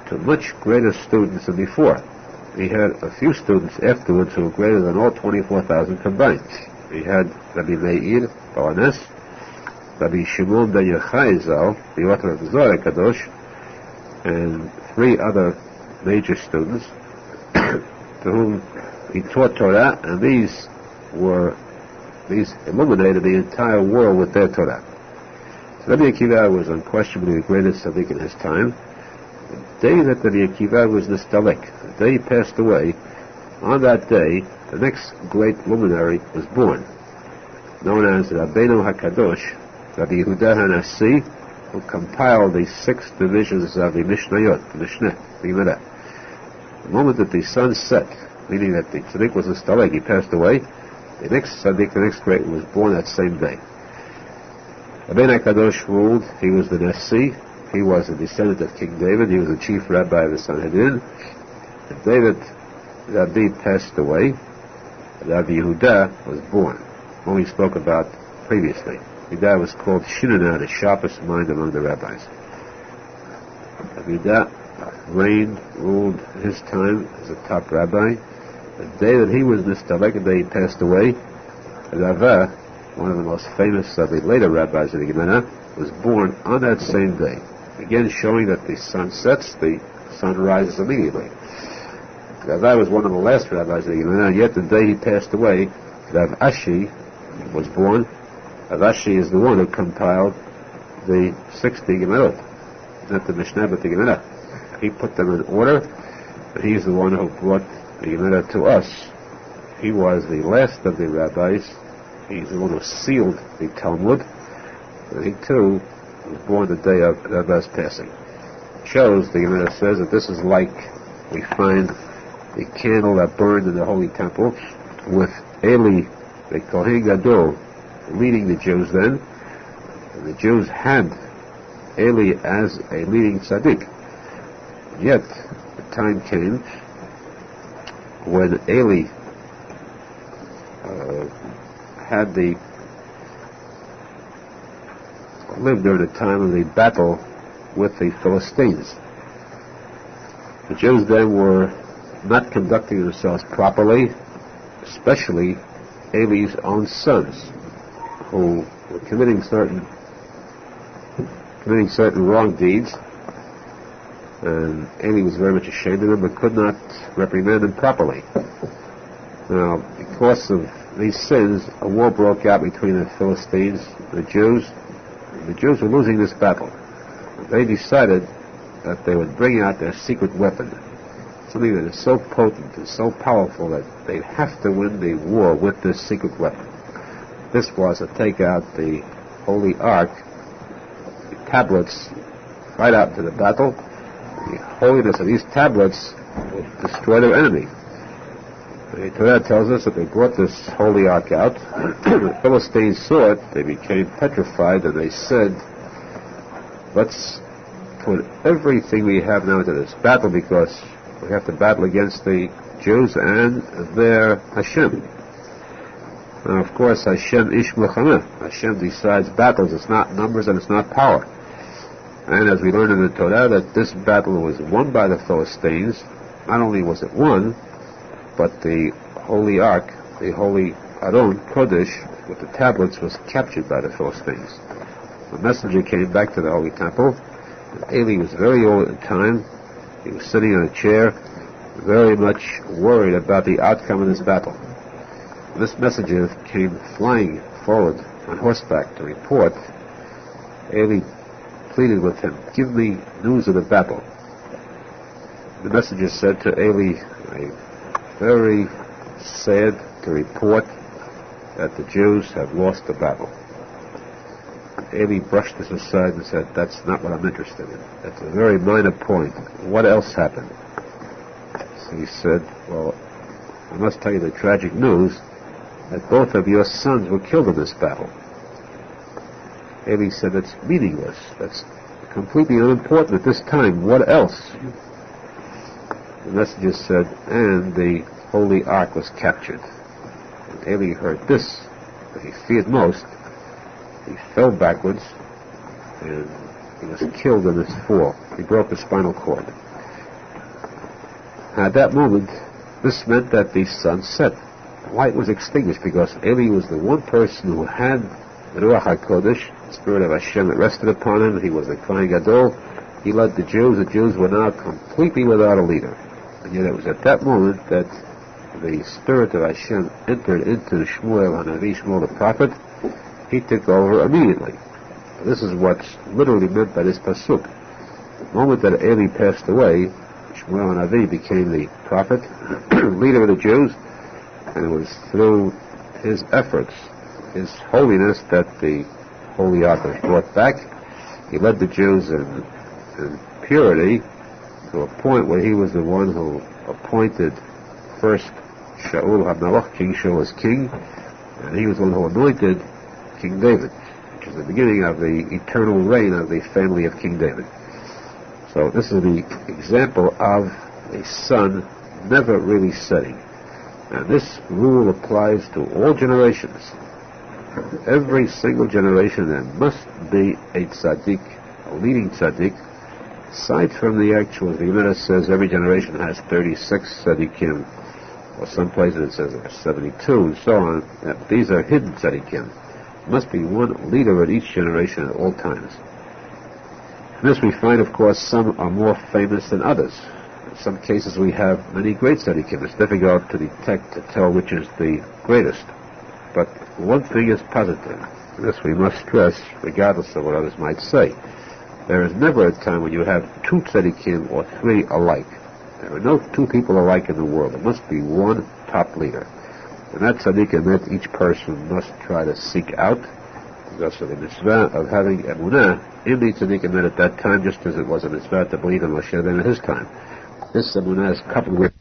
to much greater students than before. He had a few students afterwards who were greater than all 24,000 combined. He had Rabbi Meir Balanes, Rabbi Shimon ben Yochai Arizal, the author of the Zohar Kadosh, and three other major students to whom he taught Torah, and these illuminated the entire world with their Torah. So Rabbi Akiva was unquestionably the greatest tzaddik in his time. The day that Rabbi Akiva was nistalek, the day he passed away, on that day, the next great luminary was born, known as Rabbeinu HaKadosh, Rabbi Yehuda HaNasi, who compiled the 6 divisions of the Mishnayot, the Mishneh, the Gemara. The moment that the sun set, meaning that the tzaddik was nistalek, he passed away, the next tzaddik, the next great, was born that same day. Rabbeinu HaKadosh ruled. He was the Nasi. He was a descendant of King David. He was the chief rabbi of the Sanhedrin. And David, Rabbi, passed away. Rabbi Yehuda was born, whom we spoke about previously. Yehuda was called Shinana, the sharpest mind among the rabbis. Rabbi Yehuda ruled his time as a top rabbi. The day that he was nistalek, the day he passed away, Rava, one of the most famous of the later rabbis of the Gemara, was born on that same day. Again, showing that the sun sets, the sun rises immediately. Rabbi was one of the last rabbis of the Gemara, and yet the day he passed away, Rav Ashi was born. Rav Ashi is the one who compiled the 60 Gemarot, not the Mishnah, but the Gemara. He put them in order, and he's the one who brought the Gemara to us. He was the last of the rabbis. He's the one who sealed the Talmud, and he too was born the day of Rabbi's passing. It shows, the Gemara says, that this is like we find the candle that burned in the Holy Temple with Eli, the Kohen Gadol, leading the Jews then. And the Jews had Eli as a leading tzadik. Yet, the time came when Eli lived during the time of the battle with the Philistines. The Jews then were not conducting themselves properly, especially Eli's own sons, who were committing certain wrong deeds, and Eli was very much ashamed of them, but could not reprimand them properly. Now, because of these sins, a war broke out between the Philistines and the Jews. The Jews were losing this battle. They decided that they would bring out their secret weapon, something that is so potent and so powerful that they'd have to win the war with this secret weapon. This was to take out the Holy Ark, the tablets, right out into the battle. The holiness of these tablets would destroy their enemy. The Torah tells us that they brought this Holy Ark out. The Philistines saw it, they became petrified, and they said, let's put everything we have now into this battle, because we have to battle against the Jews and their Hashem. Now, of course, Hashem ish mechameh. Hashem decides battles. It's not numbers and it's not power. And as we learn in the Torah, that this battle was won by the Philistines. Not only was it won, but the Holy Ark, the Holy Aharon Kodesh, with the tablets, was captured by the Philistines. The messenger came back to the Holy Temple. Eli was very old at the time. He was sitting in a chair, very much worried about the outcome of this battle. This messenger came flying forward on horseback to report. Eli pleaded with him, give me news of the battle. The messenger said to Eli, I'm very sad to report that the Jews have lost the battle. Eli brushed this aside and said, that's not what I'm interested in. That's a very minor point. What else happened? So he said, well, I must tell you the tragic news that both of your sons were killed in this battle. Eli said, that's meaningless. That's completely unimportant at this time. What else? The messenger said, and the Holy Ark was captured. And Eli heard this, that he feared most. He fell backwards, and he was killed in his fall. He broke his spinal cord. At that moment, this meant that the sun set. The light was extinguished, because Eli was the one person who had the Ruach HaKodesh, the Spirit of Hashem that rested upon him. He was the Kohen Gadol. He led the Jews. The Jews were now completely without a leader. And yet it was at that moment that the Spirit of Hashem entered into Shmuel HaNavi, Shmuel the prophet. He took over immediately. This is what's literally meant by this pasuk. The moment that Eli passed away, Shmuel HaNavi became the prophet, leader of the Jews, and it was through his efforts, his holiness, that the Holy Ark was brought back. He led the Jews in purity to a point where he was the one who appointed first Shaul HaMelech, King Shaul, as king, and he was the one who anointed King David, which is the beginning of the eternal reign of the family of King David. So this is the example of a sun never really setting. And this rule applies to all generations. Every single generation there must be a tzadik, a leading tzadik. Aside from the actual, the Gemara says every generation has 36 tzadikim, or some places it says there are 72, and so on. These are hidden tzadikim. There must be one leader at each generation at all times. In this we find, of course, some are more famous than others. In some cases we have many great tzaddikim. It's difficult to detect, to tell which is the greatest. But one thing is positive. This we must stress, regardless of what others might say. There is never a time when you have two tzaddikim or three alike. There are no two people alike in the world. There must be one top leader. And that tzaddik and that each person must try to seek out, because of the mitzvah of having emunah in the tzaddik and at that time, just as it was a mitzvah to believe in Moshe Rabbeinu at his time. This emunah is coupled with